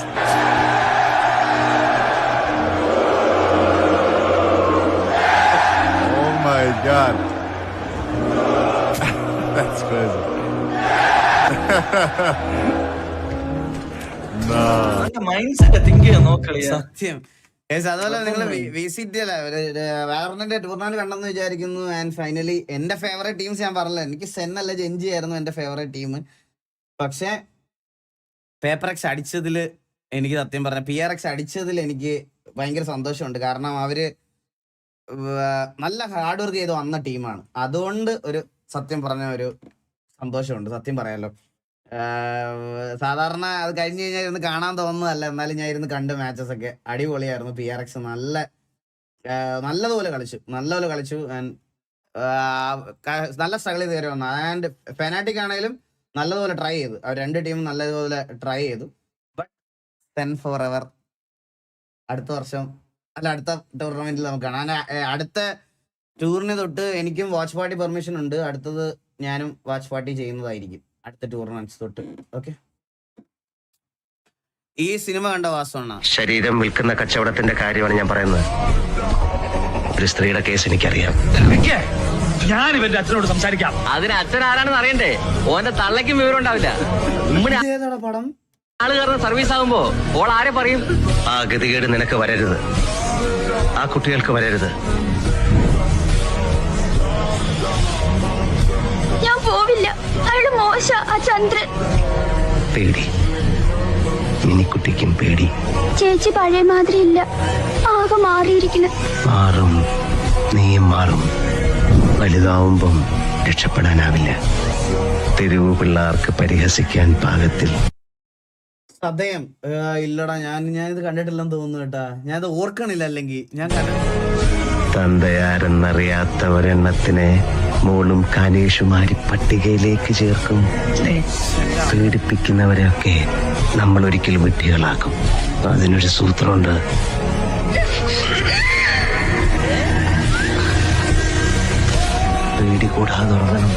E: Oh my god. That's crazy. No.
B: Mind set think ചെയ്യാൻ നോക്കളിയാ.
A: സത്യം. അതുപോലെ നിങ്ങൾ visit അല്ല വാലറന്റിന്റെ tournament കണ്ടെന്ന് വിചാരിക്കുന്നു. And finally എന്റെ favourite teams ഞാൻ പറഞ്ഞില്ല. എനിക്ക് സെൻ അല്ല ജെൻജി ആയിരുന്നു എന്റെ ഫേവറേറ്റ് ടീം. പക്ഷെ പേപ്പർ എക്സ് അടിച്ചതിൽ എനിക്ക് സത്യം പറഞ്ഞ PRX അടിച്ചതിൽ എനിക്ക് ഭയങ്കര സന്തോഷമുണ്ട്. കാരണം അവര് നല്ല ഹാർഡ് വർക്ക് ചെയ്ത് വന്ന ടീമാണ്. അതുകൊണ്ട് ഒരു സത്യം പറഞ്ഞ ഒരു സന്തോഷമുണ്ട്. സത്യം പറയാലോ, സാധാരണ അത് കഴിഞ്ഞ് കഴിഞ്ഞാൽ ഇരുന്ന് കാണാൻ തോന്നുന്നതല്ല. എന്നാലും ഞാൻ ഇരുന്ന് കണ്ട് മാച്ചസ് ഒക്കെ അടിപൊളിയായിരുന്നു. PRX നല്ലതുപോലെ കളിച്ചു. ആൻഡ് നല്ല സ്ട്രഗിൾ ചെയ്ത് കയറി വന്നു. ആൻഡ് ഫെനാറ്റിക് ആണെങ്കിലും നല്ലതുപോലെ ട്രൈ ചെയ്തു. അവർ രണ്ട് ടീമും നല്ലതുപോലെ ട്രൈ ചെയ്തു. ബട്ട് സെൻ ഫോർ എവർ അടുത്ത വർഷം അല്ല അടുത്ത ടൂർണമെന്റിൽ നമുക്ക് കാണാം. അടുത്ത ടൂറിന് തൊട്ട് എനിക്കും വാച്ച് പാർട്ടി പെർമിഷൻ ഉണ്ട്. അടുത്തത് ഞാനും വാച്ച് പാർട്ടി ചെയ്യുന്നതായിരിക്കും അടുത്ത ടൂർണമെന്റ്സ് തൊട്ട്. ഓക്കെ, ഈ സിനിമ കണ്ട വാസമാണ്.
C: ശരീരം വിൽക്കുന്ന കച്ചവടത്തിന്റെ കാര്യമാണ് ഞാൻ പറയുന്നത്. ഒരു സ്ത്രീയുടെ കേസ് എനിക്കറിയാം. ഞാൻ ഇവന്റെ അച്ഛനോട് സംസാരിക്കാം. അതിന് അച്ഛൻ ആരാണെന്ന് അറിയണ്ടേ? ഓന്റെ തള്ളയ്ക്കും വിവരം ഉണ്ടാവില്ല.
A: ഏതാടാ പടം?
C: ആള് കാരണം സർവീസ് ആകുമ്പോ ഓൾ ആരെ പറയും? ആ ഗതികേട് നിനക്ക് വരരുത്, ആ കുട്ടികൾക്ക് വരരുത്.
D: ഞാൻ പോവില്ല. അയാള് മോശ ആ ചന്ദ്രൻ.
C: പേടി, മിനിക്കുട്ടിക്കും പേടി.
D: ചേച്ചി പഴയ മാതിരി ഇല്ല, ആകെ മാറിയിരിക്കുന്നു.
C: മാറും, നീയും മാറും. വലുതാവുമ്പം രക്ഷപ്പെടാനാവില്ല. തെരുവു പിള്ളേർക്ക് പരിഹസിക്കാൻ പാകത്തിൽ.
A: സദയം ഇല്ലടാ, ഞാനിത് കണ്ടിട്ടില്ലെന്ന് തോന്നുന്നു കേട്ടാ. ഞാനത് ഓർക്കണില്ല. അല്ലെങ്കിൽ ഞാൻ
C: തന്തയാരെന്നറിയാത്ത ഒരെണ്ണത്തിനെ മോളും കാനേഷുമാരി പട്ടികയിലേക്ക് ചേർക്കും. പീഡിപ്പിക്കുന്നവരെയൊക്കെ നമ്മൾ ഒരിക്കലും വിഡ്ഢികളാക്കും. അതിനൊരു സൂത്രമുണ്ട്. പേടി കൂടാതെ ഉറങ്ങണം.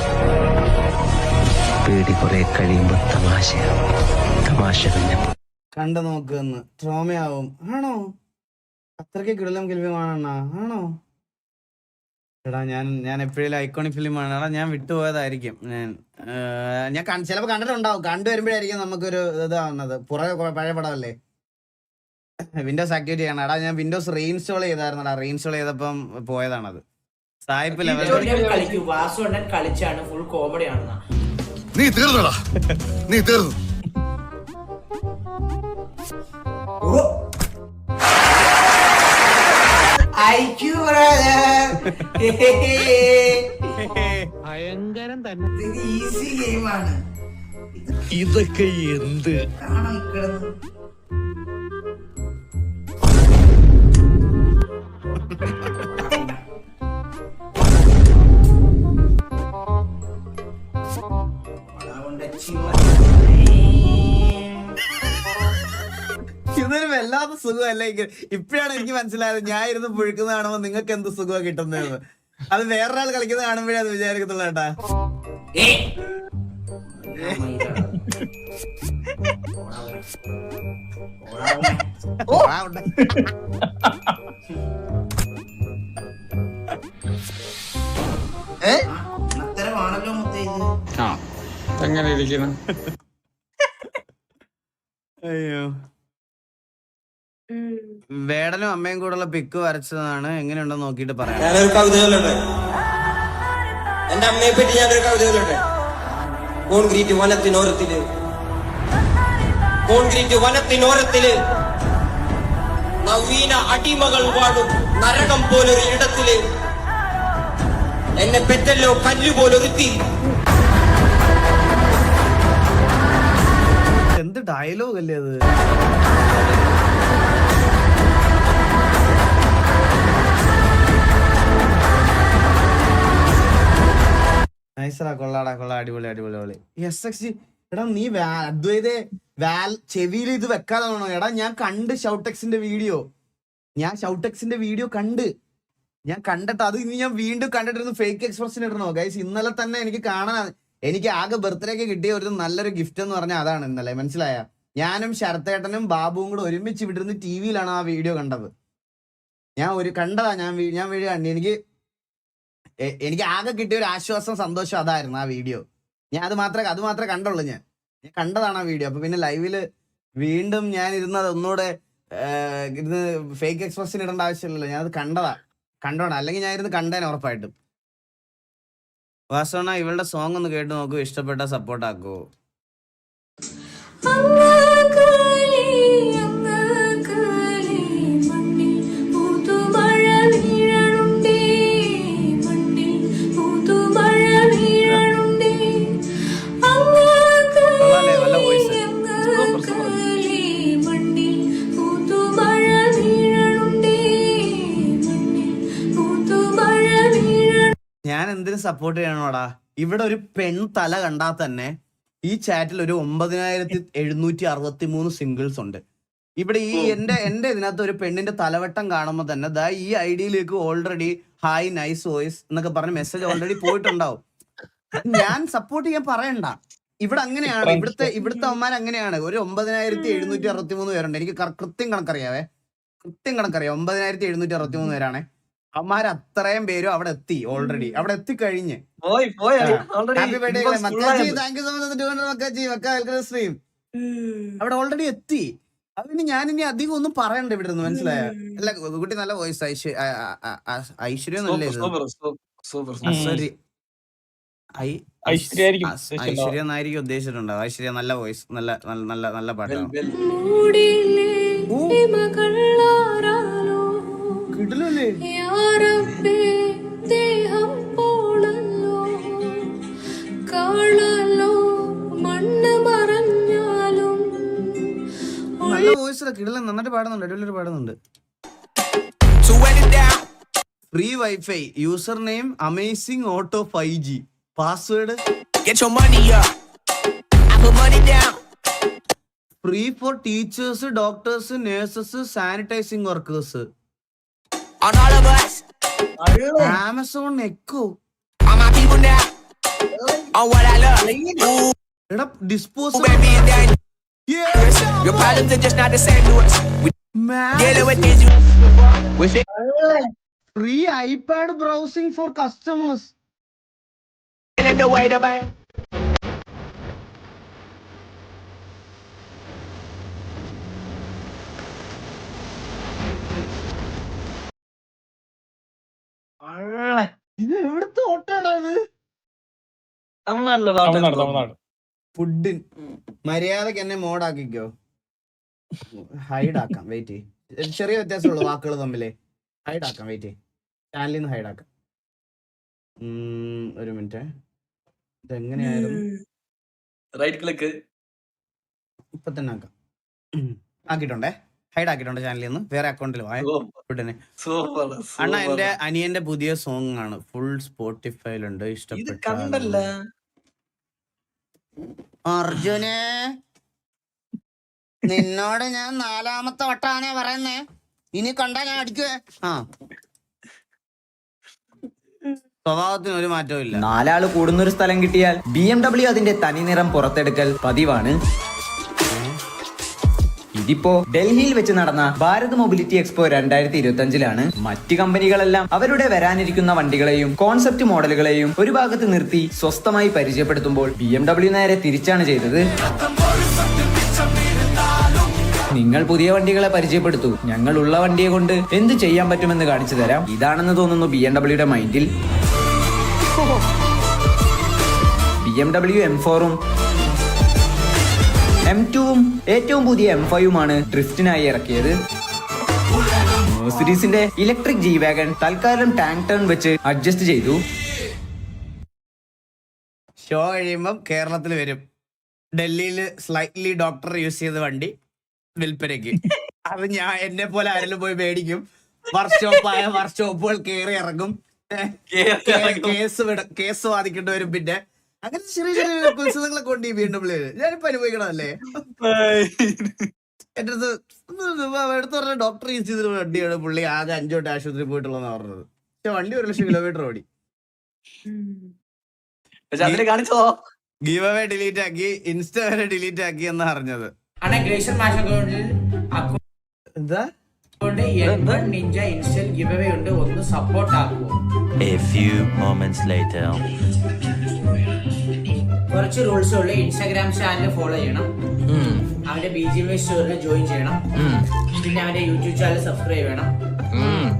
C: പേടി കുറെ കഴിയുമ്പോ തമാശ തന്നെ.
A: കണ്ടു നോക്കുന്ന് ട്രോമയാവും. ആണോ? അത്രയ്ക്ക് കിടിലം ഫിലിമാണെണ്ണ? ആണോ? എടാ ഞാൻ എപ്പോഴും ഐക്കോണിക് ഫിലിമാണ്. എടാ ഞാൻ വിട്ടുപോയതായിരിക്കും. ഞാൻ ചിലപ്പോൾ കണ്ടിട്ടുണ്ടാവും. കണ്ടുവരുമ്പോഴായിരിക്കും നമുക്കൊരു ഇതാവുന്നത്. പുറകെ പഴയ പടമല്ലേ. വിൻഡോസ് ആക്ടിവേറ്റ് ചെയ്യണം. എടാ ഞാൻ വിൻഡോസ് റീഇൻസ്റ്റാൾ ചെയ്തായിരുന്നടാ. റീഇൻസ്റ്റാൾ ചെയ്തപ്പം പോയതാണത്. സായിപ്പ് ലെവൽ
J: കളിച്ചാണ് ഫുൾ കോമഡി ആണ്.
E: നീ തീർന്നടാ, നീ തീർന്നു.
A: ഭയങ്കരം തന്നെ.
J: ഈസി ഗെയിമാണ്
E: ഇതൊക്കെ എന്ത്?
A: ഇതൊരു വല്ലാത്ത സുഖമല്ലേ. ഇപ്പഴാണ് എനിക്ക് മനസ്സിലായത് ഞാൻ ഇരുന്ന് പുഴുക്കുന്ന കാണുമ്പോ നിങ്ങൾക്ക് എന്ത് സുഖമാണ് കിട്ടുന്നത്. അത് വേറൊരാൾ കളിക്കുന്നത് കാണുമ്പോഴേ അത് വിചാരിക്കത്തുള്ളൂ കേട്ടാ.
J: അത്തരമാണല്ലോ മുത്തേ ഇത്.
H: എങ്ങനെ ഇരിക്കണം?
A: അയ്യോ, വേടനും അമ്മയും കൂടെയുള്ള പിക്ക് വരച്ചതാണ്. എങ്ങനെയുണ്ടെന്ന് നോക്കിയിട്ട് പറയാം.
C: ഞാനൊരു കവിത ചൊല്ലട്ടെ. എന്റെ അമ്മയെ പറ്റി ഞാനൊരു കവിത ചൊല്ലട്ടെ. കോൺക്രീറ്റ് വനത്തിനോരത്തില് നവീന അടിമകൾ വാടും നരകം പോലൊരു ഇടത്തില് എന്നെ പെറ്റല്ലോ കല്ലുപോലൊരുത്തി.
A: എന്ത് ഡയലോഗ് അല്ലേ അത്. നൈസറാ, കൊള്ളാടാ, കൊള്ളാ, അടിപൊളി അടിപൊളി അടിപൊളി. SXG എടാ, നീ അദ്വൈതേ ചെവിയിൽ ഇത് വെക്കാതെ വേണോ? എടാ, ഞാൻ കണ്ട് ഷൗട്ടെക്സിന്റെ വീഡിയോ, ഞാൻ കണ്ടിട്ട് അത് ഇനി ഞാൻ വീണ്ടും കണ്ടിട്ടിരുന്നു ഫേക്ക് എക്സ്പ്രഷൻ ഇടണോ ഗൈസ്? ഇന്നലെ തന്നെ എനിക്ക് ആകെ ബർത്ത്ഡേക്ക് കിട്ടിയ ഒരു നല്ലൊരു ഗിഫ്റ്റ് എന്ന് പറഞ്ഞാൽ അതാണ് ഇന്നലെ. മനസ്സിലായ? ഞാനും ശരത്തേട്ടനും ബാബുവും കൂടെ ഒരുമിച്ച് വിട്ടിരുന്ന് TV-യിലാണ് ആ വീഡിയോ കണ്ടത്. ഞാൻ വീഡിയോ കണ്ടു. എനിക്ക് ആകെ കിട്ടിയ ഒരു ആശ്വാസം, സന്തോഷം അതായിരുന്നു ആ വീഡിയോ. ഞാൻ അത് മാത്രമേ കണ്ടുള്ളൂ. ഞാൻ കണ്ടതാണ് ആ വീഡിയോ. അപ്പൊ പിന്നെ ലൈവില് വീണ്ടും ഞാൻ ഇരുന്നത് ഒന്നുകൂടെ ഇരുന്ന് ഫേക്ക് എക്സ്പ്രഷൻ ഇടേണ്ട ആവശ്യമില്ലല്ലോ. ഞാനത് കണ്ടോണം, അല്ലെങ്കിൽ ഞാൻ ഇരുന്ന് കണ്ടേനെ ഉറപ്പായിട്ടും. വാസവണ്ണ, ഇവളുടെ സോങ് ഒന്ന് കേട്ട് നോക്കൂ, ഇഷ്ടപ്പെട്ട സപ്പോർട്ട് ആക്കൂ. ഞാൻ എന്തിനു സപ്പോർട്ട് ചെയ്യണോടാ? ഇവിടെ ഒരു പെൺ തല കണ്ടാൽ തന്നെ ഈ ചാറ്റിൽ ഒരു 9763 സിംഗിൾസ് ഉണ്ട്. ഇവിടെ ഈ എന്റെ ഇതിനകത്ത് ഒരു പെണ്ണിന്റെ തലവട്ടം കാണുമ്പോൾ തന്നെ ദാ ഈ ഐഡിയിലേക്ക് ഓൾറെഡി ഹായ് നൈസ് വോയിസ് എന്നൊക്കെ പറഞ്ഞ മെസ്സേജ് ഓൾറെഡി പോയിട്ടുണ്ടാവും. ഞാൻ സപ്പോർട്ട് ചെയ്യാൻ പറയണ്ട. ഇവിടെ അങ്ങനെയാണ്, ഇവിടുത്തെ അവന്മാർ അങ്ങനെയാണ്. ഒരു 9763 പേരുണ്ട്. എനിക്ക് കൃത്യം കണക്കറിയാം. 9763 പേരാണ്. അവന്മാർ അത്രയും പേരും അവിടെ എത്തി ഓൾറെഡി. അവിടെ എത്തിക്കഴിഞ്ഞ് സ്ട്രീം അവിടെ ഓൾറെഡി എത്തി. അതിന് ഞാനിനി അധികം ഒന്നും പറയണ്ട ഇവിടെ നിന്ന്. മനസ്സിലായ? അല്ല, കുട്ടി നല്ല വോയിസ്. ഐശ്വര്യം നല്ലേ ഇത്? ഐശ്വര്യ എന്നായിരിക്കും ഉദ്ദേശിച്ചിട്ടുണ്ടാവും. ഐശ്വര്യ നല്ല വോയിസ്, നല്ല നല്ല നല്ല പാട്ടാണ്. കിടിലല്ലേ? നല്ല വോയിസ്, കിടിലൻ, നന്നായിട്ട് പാടുന്നുണ്ട്, അടിപൊളി പാടുന്നുണ്ട്. Free wifi, user name amazing auto 5G, password free for teachers, doctors, nurses, sanitizing workers. Amazon Echo. എടാ, disposal free iPad browsing for customers. ഇത് എവിടുത്തെ ഓട്ടാണ്? ഫുഡ് മര്യാദക്ക് എന്നെ മോഡാക്കിക്കോ. ഹൈഡാക്കാം, വെയിറ്റ്. ചെറിയ വ്യത്യാസമുള്ളൂ വാക്കുകൾ തമ്മില്. ഹൈഡാക്കാം, വെയിറ്റ്. ചാനലിൽ നിന്ന് ഹൈഡാക്കാം. ഒരു മിനിറ്റ്. ഇതെങ്ങനെയായിരുന്നു?
B: റൈറ്റ് ക്ലിക്ക്
A: ഇപ്പൊ തന്നെ ആക്കാം. ആക്കിയിട്ടുണ്ടേ, ഹൈഡ് ആക്കിയിട്ടുണ്ട് ചാനലിൽ നിന്ന്. വേറെ അക്കൗണ്ടിൽ ഫുഡിനെ. അണ്ണ, എന്റെ അനിയന്റെ പുതിയ സോങ് ആണ്, ഫുൾ സ്പോട്ടിഫൈയിലുണ്ട്. ഇഷ്ടപ്പെട്ട അർജുനെ, നിന്നോട് ഞാൻ 4ാമത്തെ വട്ടാണേ പറയുന്നേ. ഇനി കണ്ടാ ഞാൻ അടിക്കുവേ. സ്വഭാവത്തിന് ഒരു മാറ്റവും ഇല്ല.
L: 4 ആള് കൂടുന്നൊരു സ്ഥലം കിട്ടിയാൽ BMW അതിന്റെ തനി നിറം പുറത്തെടുക്കൽ പതിവാണ്. ഇതിപ്പോ ഡൽഹിയിൽ വെച്ച് നടന്ന ഭാരത് മൊബിലിറ്റി എക്സ്പോ 2025-ലാണ്. മറ്റ് കമ്പനികളെല്ലാം അവരുടെ വരാനിരിക്കുന്ന വണ്ടികളെയും കോൺസെപ്റ്റ് മോഡലുകളെയും ഒരു ഭാഗത്ത് നിർത്തി സ്വസ്ഥമായി പരിചയപ്പെടുത്തുമ്പോൾ BMW നേരെ തിരിച്ചാണ് ചെയ്തത്. നിങ്ങൾ പുതിയ വണ്ടികളെ പരിചയപ്പെടുത്തൂ, ഞങ്ങൾ ഉള്ള വണ്ടിയെ കൊണ്ട് എന്ത് ചെയ്യാൻ പറ്റുമെന്ന് കാണിച്ചു തരാം. ഇതാണെന്ന് തോന്നുന്നു BMW മൈൻഡിൽ. BMW M4ഉം M2ഉം ഏറ്റവും പുതിയ M5ഉമാണ് ഡ്രിഫ്റ്റിനായി ഇറക്കിയത്. മെർസിഡീസിന്റെ ഇലക്ട്രിക് ജി വാഗൺ തൽക്കാലം ടാങ്ക് ടേൺ വെച്ച് അഡ്ജസ്റ്റ് ചെയ്തു.
A: ഷോ കഴിയുമ്പം കേരളത്തിൽ വരും. ഡൽഹിയിൽ സ്ലൈറ്റ്ലി ഡോക്ടർ യൂസ് ചെയ്ത വണ്ടി വിൽപ്പനയ്ക്ക്. അത് ഞാൻ എന്നെ പോലെ ആരെങ്കിലും പോയി മേടിക്കും. വർക്ക്ഷോപ്പുകൾ കയറി ഇറങ്ങും. കേസ് വാദിക്കേണ്ടി വരും. പിന്നെ അങ്ങനെ ചെറിയ ചെറിയ കുത്സങ്ങളൊക്കെ ഉണ്ട് ഈ BMW. ഞാനിപ്പോ അനുഭവിക്കണമല്ലേ. എന്റെ അടുത്ത് എടുത്ത് പറഞ്ഞ ഡോക്ടർ യൂസ് ചെയ്തൊരു വണ്ടിയാണ് പുള്ളി. ആകെ 5 വട്ടം ആശുപത്രി പോയിട്ടുള്ളതെന്ന് പറഞ്ഞത്. പക്ഷെ വണ്ടി 1,00,000 കിലോമീറ്റർ ഓടി. ഗീവ് അവേ ഡിലീറ്റ് ആക്കി, ഇൻസ്റ്റ വരെ ഡിലീറ്റ് ആക്കി എന്നാ അറിഞ്ഞത്. എന്താ
L: നിഞ്ച ഇൻസ്റ്റൽ ഗിവ് അവേ ഉണ്ട്, ഒന്ന് സപ്പോർട്ട് ആക്കുമോ?
C: A few moments later.
L: കുറച്ച് റൂൾസ് ഉള്ളു. ഇൻസ്റ്റാഗ്രാം ചാനൽ ഫോളോ ചെയ്യണം, അവന്റെ BGMI സ്റ്റോറിൽ ജോയിൻ ചെയ്യണം, പിന്നെ അവന്റെ യൂട്യൂബ് ചാനൽ സബ്സ്ക്രൈബ് ചെയ്യണം,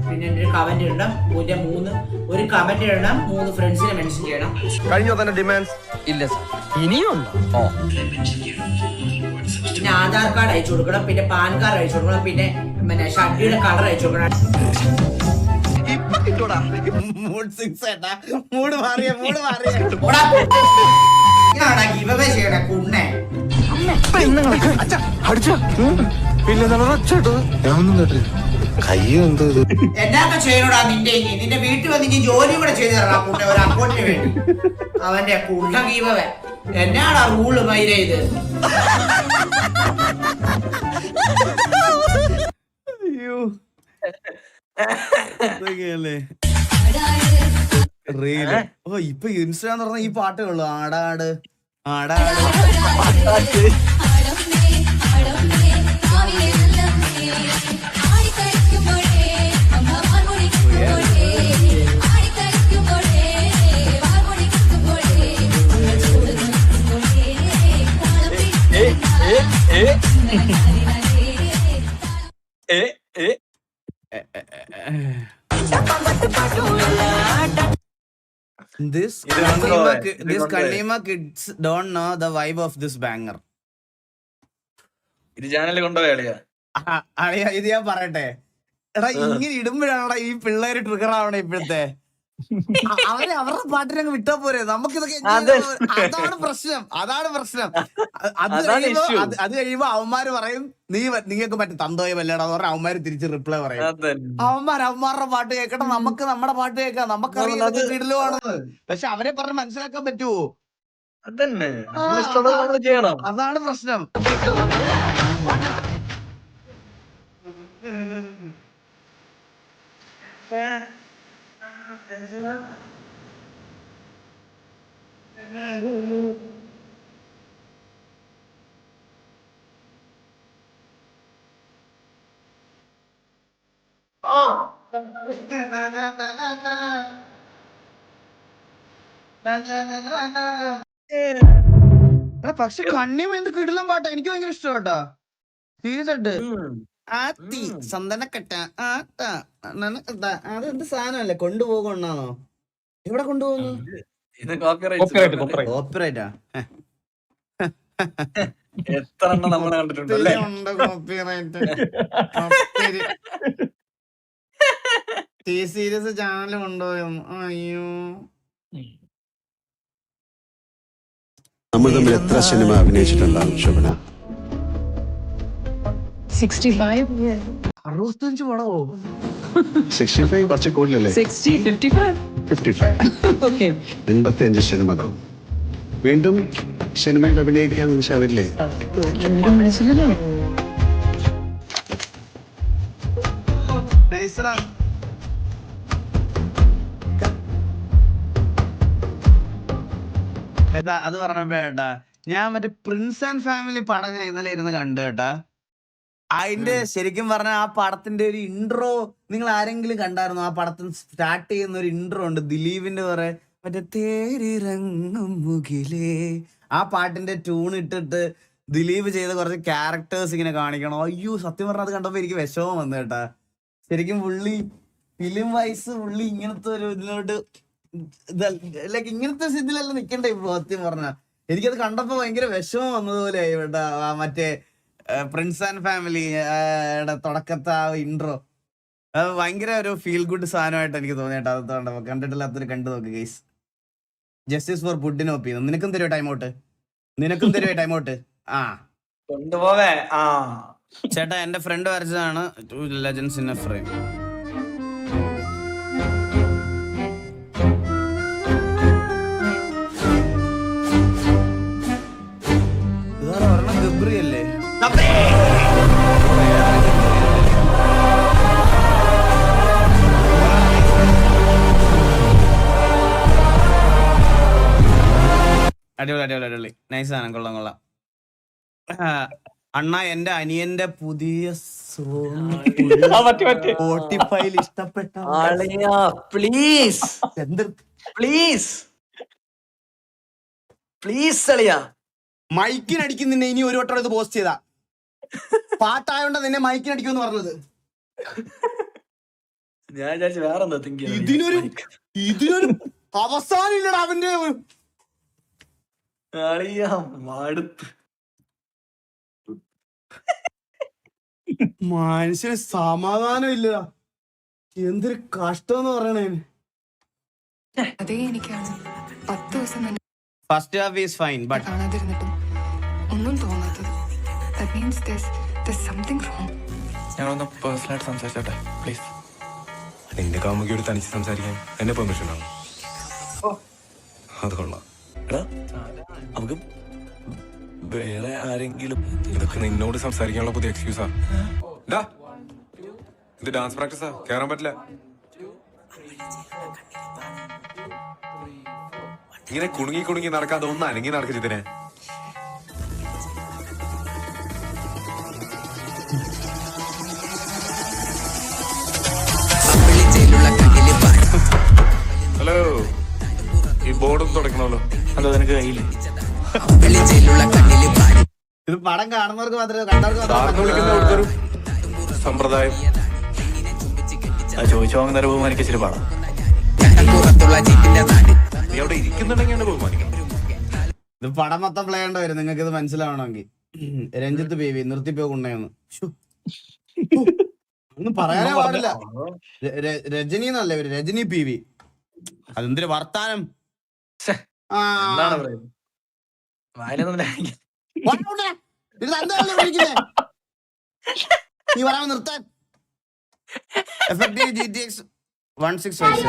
L: പിന്നെ ഒരു കമന്റ് ഇടണം, ഒരു കമന്റ് ഇടണം, 3 ഫ്രണ്ട്സിനെ മെൻഷൻ ചെയ്യണം.
C: കഴിഞ്ഞോ തന്നെ ഡിമാൻഡ്സ്? ഇല്ല സർ, ഇനിയുണ്ടോ?
L: പിന്നെ ആധാർ കാർഡ് അയച്ചു കൊടുക്കണം, പിന്നെ പാൻ കാർഡ് അയച്ചു കൊടുക്കണം, പിന്നെ ഷഡ്ഡിയുടെ കളർ അയച്ചു കൊടുക്കണം. എന്നൊക്കെ ചെയ്യണോടാ നിന്റെ വീട്ടിൽ വന്ന് നീ ജോലി കൂടെ ചെയ്തു തരണം കുണ്ണെ, ഒരു അക്കൗണ്ടിന് വേണ്ടി. അവന്റെ കുണ്ണ ഗീവവേ എന്നാടാ റൂള് മൈര ഇത്?
A: അയ്യോ ഓ ഇപ്പൊ ഇൻസ്റ്റാ എന്ന് പറഞ്ഞ ഈ പാട്ടേ ഉള്ളു. ആടാട് ആടാട് This Kalima kids don't know the vibe of this banger.
B: ഇത് ചാനലിൽ കൊണ്ടുപോയാ
A: അളിയ ഇത് ഞാൻ പറയട്ടെ. എടാ ഇങ്ങനെ ഇടുമ്പോഴാണ് ഈ പിള്ളേര് ട്രിഗർ ആവണേ. ഇപ്പോഴത്തെ അവരുടെ പാട്ടിനങ്ങ് വിട്ടാ പോരെ. നമുക്കിതൊക്കെ അതാണ് പ്രശ്നം. അത് കഴിയുമ്പോ അവന്മാര് പറയും നിങ്ങൾക്ക് മറ്റേ തന്തോയ വല്ലേടാന്ന് പറഞ്ഞാൽ അവന്മാര് തിരിച്ച് റിപ്ലൈ പറയും. അവന്മാരുടെ പാട്ട് കേൾക്കണം, നമുക്ക് നമ്മുടെ പാട്ട് കേൾക്കാം. നമുക്കറിയാം കിടലുവാണെന്ന്. പക്ഷെ അവരെ പറഞ്ഞ് മനസ്സിലാക്കാൻ പറ്റുമോ?
B: അതന്നെ ചെയ്യണം.
A: അതാണ് പ്രശ്നം. പക്ഷെ കണ്ണിയും എന്ത് കിടിലം പാട്ടാ. എനിക്ക് ഭയങ്കര ഇഷ്ടപ്പെട്ടാ. സീരിയസ് ആയിട്ട്. ആത്തി സന്തനക്കട്ട അതെന്ത് സാധനല്ലേ? കൊണ്ടുപോകണോ? എവിടെ കൊണ്ടുപോകുന്നു? കോപ്പിറൈറ്റാ?
B: എത്ര എണ്ണം നമ്മൾ കണ്ടിട്ടുണ്ടല്ലേ?
A: Serious channel കൊണ്ടുപോയോ? അയ്യോ,
K: നമ്മൾ തമ്മിൽ എത്ര സിനിമ അഭിനയിച്ചിട്ടുണ്ടാവും ശോഭന?
A: 65 പടമോ?
K: 65 കുറച്ച് കൂടുതലല്ലേ? 55 സിനിമകൾ. വീണ്ടും സിനിമയിൽ അഭിനയിക്കാൻ വിളിച്ചവരില്ലേ?
A: അത് പറഞ്ഞപ്പോ കേട്ടാ, ഞാൻ മറ്റേ പ്രിൻസ് ആൻഡ് ഫാമിലി പടം ഇന്നലെ ഇരുന്ന് കണ്ടു കേട്ടാ. അതിന്റെ ശരിക്കും പറഞ്ഞ ആ പടത്തിന്റെ ഒരു ഇൻട്രോ നിങ്ങൾ ആരെങ്കിലും കണ്ടായിരുന്നു? ആ പടത്തിന് സ്റ്റാർട്ട് ചെയ്യുന്ന ഒരു ഇൻട്രോ ഉണ്ട് ദിലീപിന്റെ കുറെ മറ്റേ തേരിറങ്ങും മുകിലേ. ആ പാട്ടിന്റെ ട്യൂൺ ഇട്ടിട്ട് ദിലീപ് ചെയ്ത കുറച്ച് ക്യാരക്ടേഴ്സ് ഇങ്ങനെ കാണിക്കണം. അയ്യോ സത്യം പറഞ്ഞാൽ അത് കണ്ടപ്പോ എനിക്ക് വിഷമം വന്നു കേട്ടാ. ശരിക്കും പുള്ളി ഫിലിം വൈസ് പുള്ളി ഇങ്ങനത്തെ ഒരു ഇതിലോട്ട് ലൈക്ക് ഇങ്ങനത്തെ ഇതിലല്ല നിക്കണ്ടേ ഇപ്പൊ. സത്യം പറഞ്ഞാ എനിക്കത് കണ്ടപ്പോ ഭയങ്കര വിഷമം വന്നതുപോലെ ആയി കേട്ടാ. മറ്റേ പ്രിൻസ് ആൻഡ് ഫാമിലി തുടക്കത്തെ ആ ഇൻട്രോ അത് ഭയങ്കര ഒരു ഫീൽ ഗുഡ് സാധനമായിട്ട് എനിക്ക് തോന്നിയേട്ടാ. അത് കണ്ടപ്പോ കണ്ടിട്ടില്ലാത്തൊരു കണ്ടു നോക്ക് ഗൈസ്. Justice for പുഡിനോപ്പി. നിനക്കും തരുമോ ടൈം ഔട്ട്? നിനക്കും തരുമോ ടൈം ഔട്ട്? ആ
B: കൊണ്ടുപോവേ. ആ
A: ചേട്ടാ എന്റെ ഫ്രണ്ട് വരച്ചതാണ് ലെജൻസ് ഇൻ എ ഫ്രെയിം. ഗബ്രി അല്ലേ? അടിപൊളി അടിപൊളി അടിപൊളി. നൈസ് ആണ്. കൊള്ളാം കൊള്ളാം. അണ്ണ എന്റെ അനിയന്റെ പുതിയ സ്പോട്ടിഫൈയിൽ ഇഷ്ടപ്പെട്ട
B: പ്ലീസ് പ്ലീസ് പ്ലീസ് അളിയാ
A: മൈക്കിനടിക്കും നിന്നെ. ഇനി ഒരു വട്ടം ഇത് പോസ്റ്റ് ചെയ്താ പാട്ടായോണ്ട നിന്നെ മൈക്കിനടിക്കുമെന്ന് പറഞ്ഞത്.
B: ഞാൻ വിചാരിച്ചു വേറെ എന്താ തിങ്ക്
A: ഇതിനൊരു അവസാനം ഇല്ലടാ അവന്റെ.
B: അളിയാ മടുത്ത്.
A: മനുഷ്യന് സമാധാനം ഇല്ല. എന്തൊരു കഷ്ടം എന്ന് പറയണേ.
F: അതേ എനിക്കാണ് 10 ദിവസം തന്നെ
A: first half is fine but
F: കാണാതിരുന്നിട്ടും ഒന്നും തോന്നാത്തത്. That means there's something wrong.
E: ഞാനൊന്ന് പേഴ്സണലായിട്ട് സംസാരിച്ചോട്ടെ പ്ലീസ്. എന്റെ കാമുകിയോട് തനിച്ച് സംസാരിക്കാൻ എന്നെ പെർമിഷൻ ആണ്? അത് കൊള്ളാം. എടാ നമുക്ക് വേറെ ആരെങ്കിലും. ഇതൊക്കെ നിന്നോട് സംസാരിക്കാനുള്ള പുതിയ എക്സ്ക്യൂസാ. ഇത് ഡാൻസ് പ്രാക്ടീസാ, കേറാൻ പറ്റില്ല. ഇങ്ങനെ കുണുങ്ങി കുണുങ്ങി നടക്കാതെ ഒന്ന് അനങ്ങി നടക്കരുതിനെ. ഹലോ, ഈ ബോർഡും തുടക്കണമല്ലോ. അതോ നിനക്ക് കയ്യില്
A: ഇത് പടം കാണുന്നവർക്ക് മാത്രമേ കണ്ടവർക്ക്
E: വിളിക്കുന്ന ഒരു സമ്പ്രദായം ചോദിച്ചു വാങ്ങുന്നവരെ ബഹുമാനിക്കാൻ ഇച്ചിരി പാടാം. നീ അവിടെ ഇരിക്കുന്നുണ്ടെങ്കിൽ എന്നെ ബഹുമാനിക്കണം.
A: ഇത് പടം മൊത്തം പ്ലേ ചെയ്യേണ്ടി വരും നിങ്ങൾക്ക് ഇത് മനസ്സിലാവണമെങ്കിൽ. രഞ്ജിത്ത് ബേബി നിർത്തിപ്പോകുണ്ടെന്ന് ഒന്നും പറയാനേ പാടില്ല. രജനി എന്നല്ലേ ഇവര്, രജനി പി വി. അതെന്തൊരു വർത്താനം. നീ പറയാൻ നിർത്താൻ. Effective GTX 1650.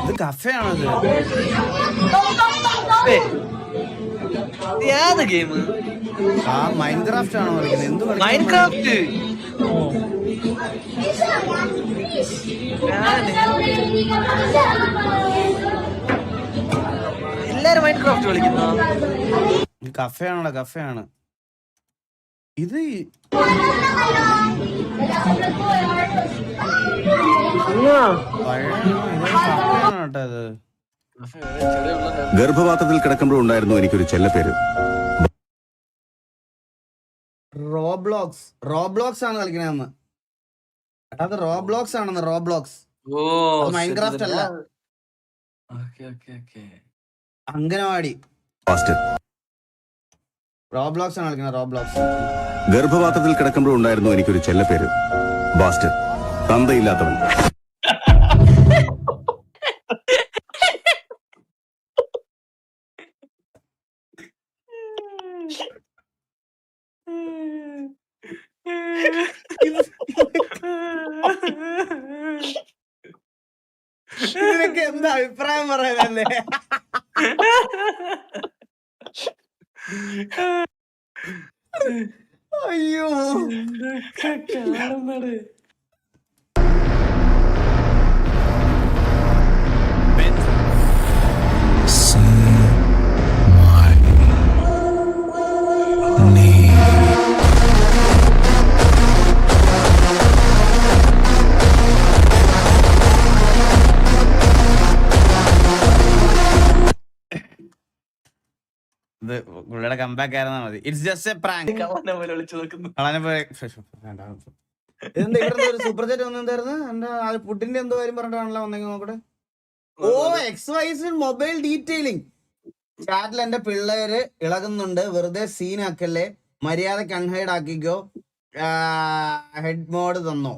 A: ഇത് കഫേ ആണത്.
B: ഏത് ഗെയിം?
A: ആ മൈൻക്രാഫ്റ്റ് ആണോ കളിക്കുന്നത്? എന്ത്
B: മൈൻക്രാഫ്റ്റ്? എല്ലാരും മൈൻക്രാഫ്റ്റ് കളിക്കുന്ന
A: കഫേ ആണോ? കഫേ ആണ് ഇത്.
K: ഗർഭപാത്രത്തിൽ കിടക്കുമ്പോൾ ഉണ്ടായിരുന്നു എനിക്കൊരു ചെല്ലപ്പേര്.
A: റോബ്ലോക്സ് ആണ് കളിക്കണെന്ന്. അത് റോബ്ലോക്സ് ആണെന്ന്. റോബ്ലോക്സ് മൈൻക്രാഫ്റ്റ് അല്ല. അംഗനവാടി. റോബ്ലോക്സ് ആണ് കളിക്കുന്നത്. റോബ്ലോക്സ്.
K: ഗർഭപാത്രത്തിൽ കിടക്കുമ്പോൾ ഉണ്ടായിരുന്നു എനിക്കൊരു ചെല്ലപ്പേര്. ബാസ്റ്റർ, തന്തയില്ലാത്തവൻ.
A: ഇതിനൊക്കെ എന്താ അഭിപ്രായം പറയാനല്ലേ? അയ്യോ ഇത് പുള്ളിയുടെ കമ്പാക്ക് ആയിരുന്നാ മതി. It's just A prank.
B: കള്ളനെ പോലെ വിളിച്ചു നോക്കുന്നു.
A: ഇതെന്താ ഇവിടെ ഒരു സൂപ്പർ ചാറ്റ് വന്നെന്തായിരുന്നു? എന്റെ പുട്ടിന്റെ എന്തോ കാര്യം പറഞ്ഞിട്ടാണല്ലോ വന്നെങ്കിൽ നോക്കട്ടെ. ഓ XYZ മൊബൈൽ ഡീറ്റെയിലിംഗ് ചാറ്റിൽ എന്റെ പിള്ളേര് ഇളകുന്നുണ്ട്, വെറുതെ സീൻ ആക്കല്ലേ, മര്യാദക്ക് അൺഹൈഡ് ആക്കിക്കോ, ഹെഡ് മോഡ് തന്നോ.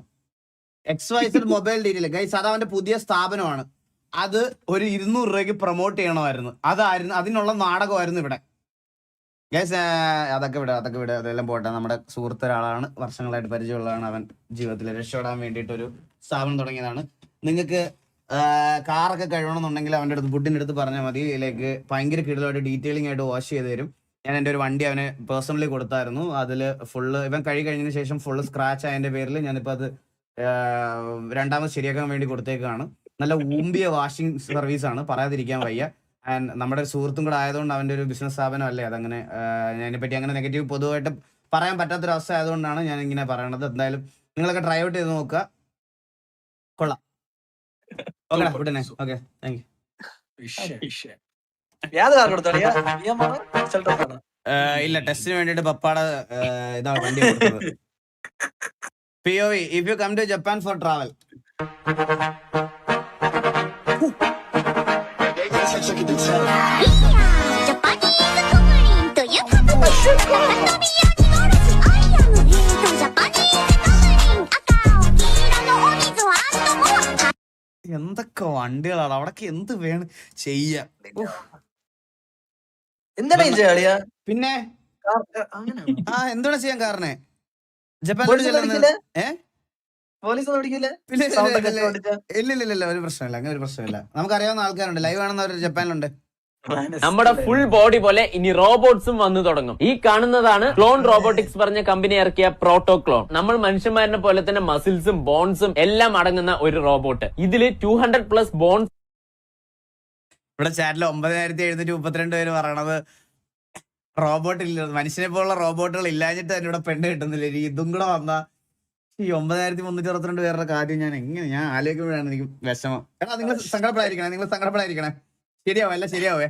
A: XYZ മൊബൈൽ ഡീറ്റെയിലിംഗ് ഗൈസ്, അത് അവന്റെ പുതിയ സ്ഥാപനമാണ്. അത് ഒരു 200 രൂപയ്ക്ക് പ്രൊമോട്ട് ചെയ്യണമായിരുന്നു. അതായിരുന്നു അതിനുള്ള നാടകമായിരുന്നു ഇവിടെ ഗൈസ്. അതൊക്കെ വിട അതെല്ലാം പോട്ടെ. നമ്മുടെ സുഹൃത്ത് ഒരാളാണ്, വർഷങ്ങളായിട്ട് പരിചയമുള്ളതാണ്. അവൻ ജീവിതത്തിൽ രക്ഷപ്പെടാൻ വേണ്ടിയിട്ട് ഒരു സ്ഥാപനം തുടങ്ങിയതാണ്. നിങ്ങൾക്ക് കാറൊക്കെ കഴിയണമെന്നുണ്ടെങ്കിൽ അവൻ്റെ അടുത്ത് ഫുഡിൻ്റെ അടുത്ത് പറഞ്ഞാൽ മതി. ഇതിലേക്ക് ഭയങ്കര കിടലായിട്ട് ഡീറ്റെയിലിംഗ് ആയിട്ട് വാഷ് ചെയ്ത് തരും. ഞാൻ എൻ്റെ ഒരു വണ്ടി അവന് പേഴ്സണലി കൊടുത്തായിരുന്നു. അതിൽ ഫുള്ള് ഇവൻ കഴിഞ്ഞതിന് ശേഷം ഫുള്ള് സ്ക്രാച്ച് ആയതിൻ്റെ പേരിൽ ഞാനിപ്പോൾ അത് രണ്ടാമത് ശരിയാക്കാൻ വേണ്ടി കൊടുത്തേക്കാണ്. നല്ല ഊമ്പിയ വാഷിംഗ് സർവീസാണ്, പറയാതിരിക്കാൻ വയ്യ. ആൻഡ് നമ്മുടെ സുഹൃത്തും കൂടെ ആയതുകൊണ്ട് അവൻ്റെ ഒരു ബിസിനസ് സ്ഥാപനമല്ലേ, അതങ്ങനെ അതിനെപ്പറ്റി അങ്ങനെ നെഗറ്റീവ് പൊതുവായിട്ട് പറയാൻ പറ്റാത്തൊരവസ്ഥ ആയതുകൊണ്ടാണ് ഞാൻ ഇങ്ങനെ പറയണത്. എന്തായാലും നിങ്ങളൊക്കെ ട്രൈ ഔട്ട് ചെയ്ത് നോക്കുക, കൊള്ളാം. ഓക്കെ ഉടനെ. Okay, thank you. ഇല്ല, ടെസ്റ്റിന് വേണ്ടിയിട്ട് പപ്പാടെ ഇതാണ് വണ്ടി കൊടുത്തത്. POV, if you come to Japan for travel. എന്തൊക്കെ വണ്ടികളാണ് അവിടൊക്കെ, എന്ത് വേണം ചെയ്യാൻ.
B: എന്താണ്
A: പിന്നെ എന്താണ് ചെയ്യാൻ കാരണം ജപ്പാൻ ഇല്ല ഒരു പ്രശ്നമില്ല, അങ്ങനെ ഒരു പ്രശ്നമില്ല. നമുക്കറിയാവുന്ന ആൾക്കാരുണ്ട്, ലൈവ് ആണെന്നവർ ജപ്പാനിലുണ്ട്.
M: നമ്മുടെ ഫുൾ ബോഡി പോലെ ഇനി റോബോട്ട്സും വന്നു തുടങ്ങും. ഈ കാണുന്നതാണ് ക്ലോൺ റോബോട്ടിക്സ് പറഞ്ഞ കമ്പനി ഇറക്കിയ പ്രോട്ടോ ക്ലോൺ. നമ്മൾ മനുഷ്യന്മാരിനെ പോലെ തന്നെ മസിൽസും ബോൺസും എല്ലാം അടങ്ങുന്ന ഒരു റോബോട്ട്. ഇതില് 200+ ബോൺസ്.
A: ഇവിടെ ചാറ്റിൽ 9732 പേര് പറയണത് റോബോട്ട് ഇല്ല, മനുഷ്യനെ പോലുള്ള റോബോട്ടുകൾ ഇല്ലാഞ്ഞിട്ട് തന്നെ ഇവിടെ പെണ്ണ് കിട്ടുന്നില്ല. ഇതും കൂടെ വന്ന ഈ 9362 പേരുടെ കാര്യം ഞാൻ ആലോചിക്കുമ്പോഴാണ് എനിക്ക് വിഷമം. എടാ നിങ്ങൾ സങ്കടപ്പെടാതിരിക്കണേ, ശരിയാവേ, എല്ലാം ശരിയാവേ.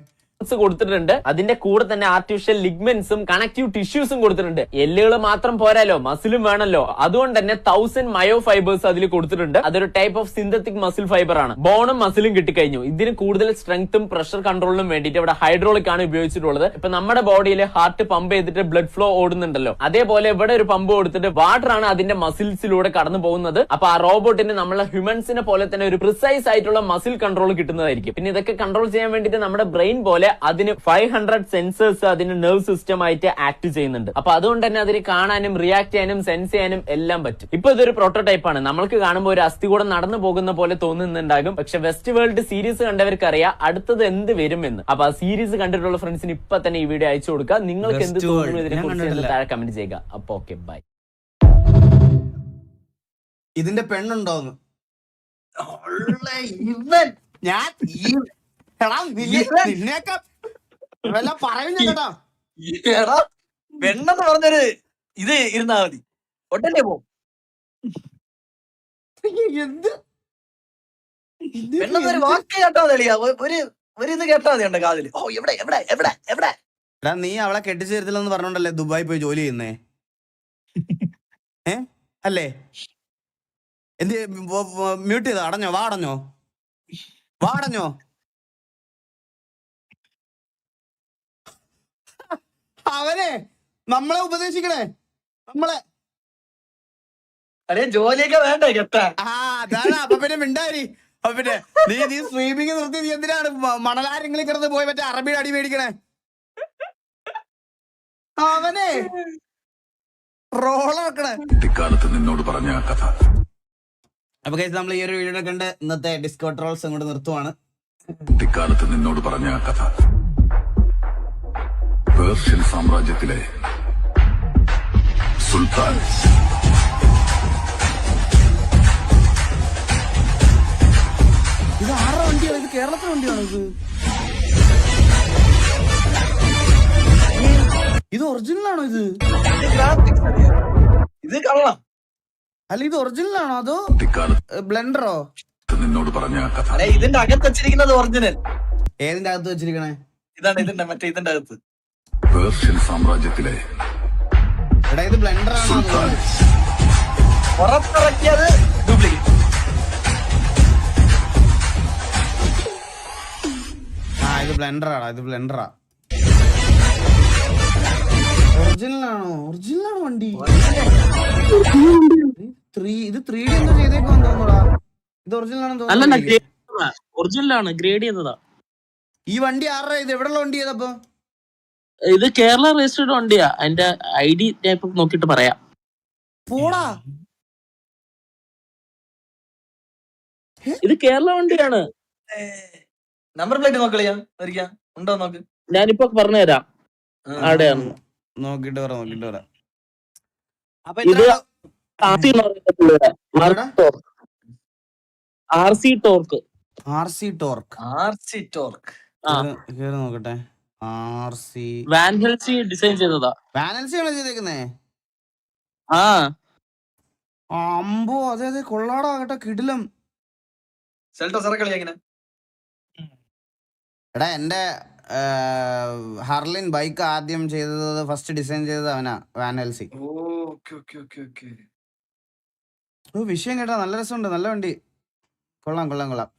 M: കൊടുത്തിട്ടുണ്ട്. അതിന്റെ കൂടെ തന്നെ ആർട്ടിഫിഷ്യൽ ലിഗ്മെന്റ്സും കണക്റ്റീവ് ടിഷ്യൂസും കൊടുത്തിട്ടുണ്ട്. എല്ലുകൾ മാത്രം പോരാലോ, മസിലും വേണമല്ലോ. അതുകൊണ്ട് തന്നെ 1000 മയോ ഫൈബേഴ്സ് അതിൽ കൊടുത്തിട്ടുണ്ട്. അതൊരു type of synthetic muscle fibre ആണ്. ബോണും മസിലും കിട്ടിക്കഴിഞ്ഞു. ഇതിന് കൂടുതൽ സ്ട്രെങ്ത്തും പ്രഷർ കൺട്രോളിനും വേണ്ടിയിട്ട് ഇവിടെ ഹൈഡ്രോളിക് ആണ് ഉപയോഗിച്ചിട്ടുള്ളത്. ഇപ്പൊ നമ്മുടെ ബോഡിയിൽ ഹാർട്ട് പമ്പ് ചെയ്തിട്ട് ബ്ലഡ് ഫ്ലോ ഓടുന്നുണ്ടല്ലോ, അതേപോലെ ഇവിടെ ഒരു പമ്പ് കൊടുത്തിട്ട് വാട്ടർ ആണ് അതിന്റെ മസിൽസിലൂടെ കടന്നു പോകുന്നത്. അപ്പൊ ആ റോബോട്ടിന് നമ്മളെ ഹ്യൂമൻസിനെ പോലെ തന്നെ ഒരു പ്രിസൈസ് ആയിട്ടുള്ള മസിൽ കൺട്രോൾ കിട്ടുന്നതായിരിക്കും. പിന്നെ ഇതൊക്കെ കൺട്രോൾ ചെയ്യാൻ വേണ്ടിയിട്ട് നമ്മുടെ ബ്രെയിൻ പോലെ അതിന് 500 സെൻസേഴ്സ് അതിന് നെർവ് സിസ്റ്റം ആയിട്ട് ആക്ട് ചെയ്യുന്നുണ്ട്. അപ്പൊ അതുകൊണ്ട് തന്നെ അതിന് കാണാനും റിയാക്ട് ചെയ്യാനും സെൻസ് ചെയ്യാനും എല്ലാം പറ്റും. ഇപ്പൊ ഇതൊരു പ്രോട്ടോടൈപ്പ് ആണ്. നമ്മൾക്ക് കാണുമ്പോൾ ഒരു അസ്ഥികൂടം നടന്നു പോകുന്ന പോലെ തോന്നുന്നുണ്ടാകും. പക്ഷെ വെസ്റ്റ് വേൾഡ് സീരീസ് കണ്ടവർക്ക് അറിയാം അടുത്തത് എന്ത് വരും എന്ന്. അപ്പൊ ആ സീരീസ് കണ്ടിട്ടുള്ള ഫ്രണ്ട്സിന് ഇപ്പൊ തന്നെ ഈ വീഡിയോ അയച്ചു കൊടുക്കുക. നിങ്ങൾക്ക് എന്ത് തോന്നുന്നു ഇതിനെ കുറിച്ച് താഴെ കമന്റ് ചെയ്യുക. അപ്പൊ ഓക്കെ, ബൈ.
A: ഇതിന്റെ പെണ്ണുണ്ടോന്ന് ഞാൻ നിന്നേക്കാ പറയുന്ന കേട്ടോ.
B: പെണ്ണെന്ന് പറഞ്ഞൊരു ഇത് ഇരുന്നാ മതി, ഒട്ടന്നെ പോകും.
A: എന്ത്
B: പെണ്ണെന്നൊരു വാക്ക് കേട്ടാ മതി, ഒരു ഇത് കേട്ടാ മതി എന്റെ കാതില്. ഓ എവിടെ എവിടെ എവിടെ എവിടെ.
A: എടാ നീ അവളെ കെട്ടിച്ചു തരത്തില്ലെന്ന് പറഞ്ഞോണ്ടല്ലേ ദുബായി പോയി ജോലി ചെയ്യുന്നേ? അല്ലേ? എന്ത് മ്യൂട്ട് ചെയ്തോ? വാടഞ്ഞോ? അവനെ നമ്മളെ ഉപദേശിക്കണേ, നമ്മളെ
B: അതെ ജോലിയൊക്കെ വേണ്ടേ കേട്ടാ.
A: അതാണ്. അപ്പൊ പിന്നെ മിണ്ടാരി. അപ്പൊ പിന്നെ നീ സ്ട്രീമിങ് നിർത്തി നീ എന്തിനാണ് മണലാരെങ്കിലും കിടന്ന് പോയി മറ്റേ അറബിയുടെ അടി മേടിക്കണേ? അവനെ റോളാക്കണേ.
G: നിന്നോട് പറഞ്ഞ കഥ.
A: അപ്പൊ നമ്മൾ ഈ ഒരു വീഡിയോ കണ്ട് ഇന്നത്തെ ഡിസ്കോ ട്രോൾസ് അങ്ങോട്ട് നിർത്തുവാണ്.
G: നിന്നോട് പറഞ്ഞ കഥ പേർഷ്യൻ സാമ്രാജ്യത്തിലെ സുൽത്താൻ
A: ഇത് ആരുടെ വണ്ടിയാണ്? ഇത് കേരളത്തിലെ വണ്ടിയാണോ? ഇത് ഒറിജിനലാണോ?
B: ഇത് കള്ളം
A: അല്ല, ഇത് ഒറിജിനലാണോ അതോ ബ്ലെൻഡറോ?
G: നിന്നോട് പറഞ്ഞ കഥ.
B: ഇതിന്റെ അകത്ത് വെച്ചിരിക്കുന്നത് ഒറിജിനൽ.
A: ഏതിന്റെ അകത്ത് വെച്ചിരിക്കണേ?
B: ഇതാണ് ഇതിന്റെ മറ്റേ ഇതിന്റെ അകത്ത്.
G: പേർഷ്യൻ സാമ്രാജ്യത്തിലെ
A: എടാ ഇത് ബ്ലെൻഡർ ആണോ
G: സുൽത്താൻ
B: പുറത്തിറക്കിയത് ഡ്യൂപ്ലിക്കേറ്റ്.
A: ഇത് ബ്ലെൻഡറാടാ, ഇത് ബ്ലെൻഡറാ. ഒറിജിനലാണോ വണ്ടി? ഇത് 3D എന്തോ ചെയ്തേക്കാന്ന് തോന്നുടാ. ഇത് ഒറിജിനൽ ആണെന്ന് തോന്നുന്നു.
N: ഒറിജിനലാണ്, ഗ്രേഡ് ചെയ്തതാ.
A: ഈ വണ്ടി ആരുടെ? ഇത് എവിടെയുള്ള വണ്ടി ഏതപ്പോ?
N: ഇത് കേരള രജിസ്റ്റേർഡ് വണ്ടിയാ. അതിന്റെ ID ഞാൻ ഇപ്പൊ നോക്കിട്ട് പറയാം.
A: പോടാ,
N: ഇത് കേരള വണ്ടിയാണ്.
B: നമ്പർ പ്ലേറ്റ് നോക്കളിയാ ഒരിക്കൽ ഉണ്ടോ നോക്ക്.
N: ഞാനിപ്പോ പറഞ്ഞുതരാം ആടെയാണ്.
A: നോക്കിട്ട് പറ. അപ്പൊ
N: ഇത് RC എന്ന് പറയുന്ന പുള്ളിയുടെ RC ടോർക്ക്.
A: കേറി നോക്കട്ടെ. RC
N: വാൻ ഹെൽസി ഡിസൈൻ ചെയ്തതാ.
A: വാനൽസി ആണോ ചെയ്തേക്കുന്നേ?
N: ആ
A: അമ്പോ, അതെ കൊള്ളാടാ കേട്ടോ, കിടിലം.
B: സെൽറ്റോസ് ഇറക്കളിയാ ഇങ്ങനെ.
A: എടാ എന്റെ ഹർലിൻ ബൈക്ക് ആദ്യം ചെയ്തത്, ഫസ്റ്റ് ഡിസൈൻ ചെയ്തത് അവനാ, വാൻ ഹെൽസി. വിഷയം കേട്ടാ, നല്ല രസമുണ്ട്, നല്ല വണ്ടി, കൊള്ളാം.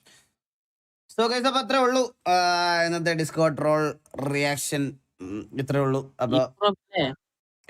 A: സോ ഗൈസ്, അപ്പൊ അത്രേ ഉള്ളൂ ഇന്നത്തെ ഡിസ്കോ ട്രോൾ റിയാക്ഷൻ, ഇത്രേ ഉള്ളൂ. അപ്പൊ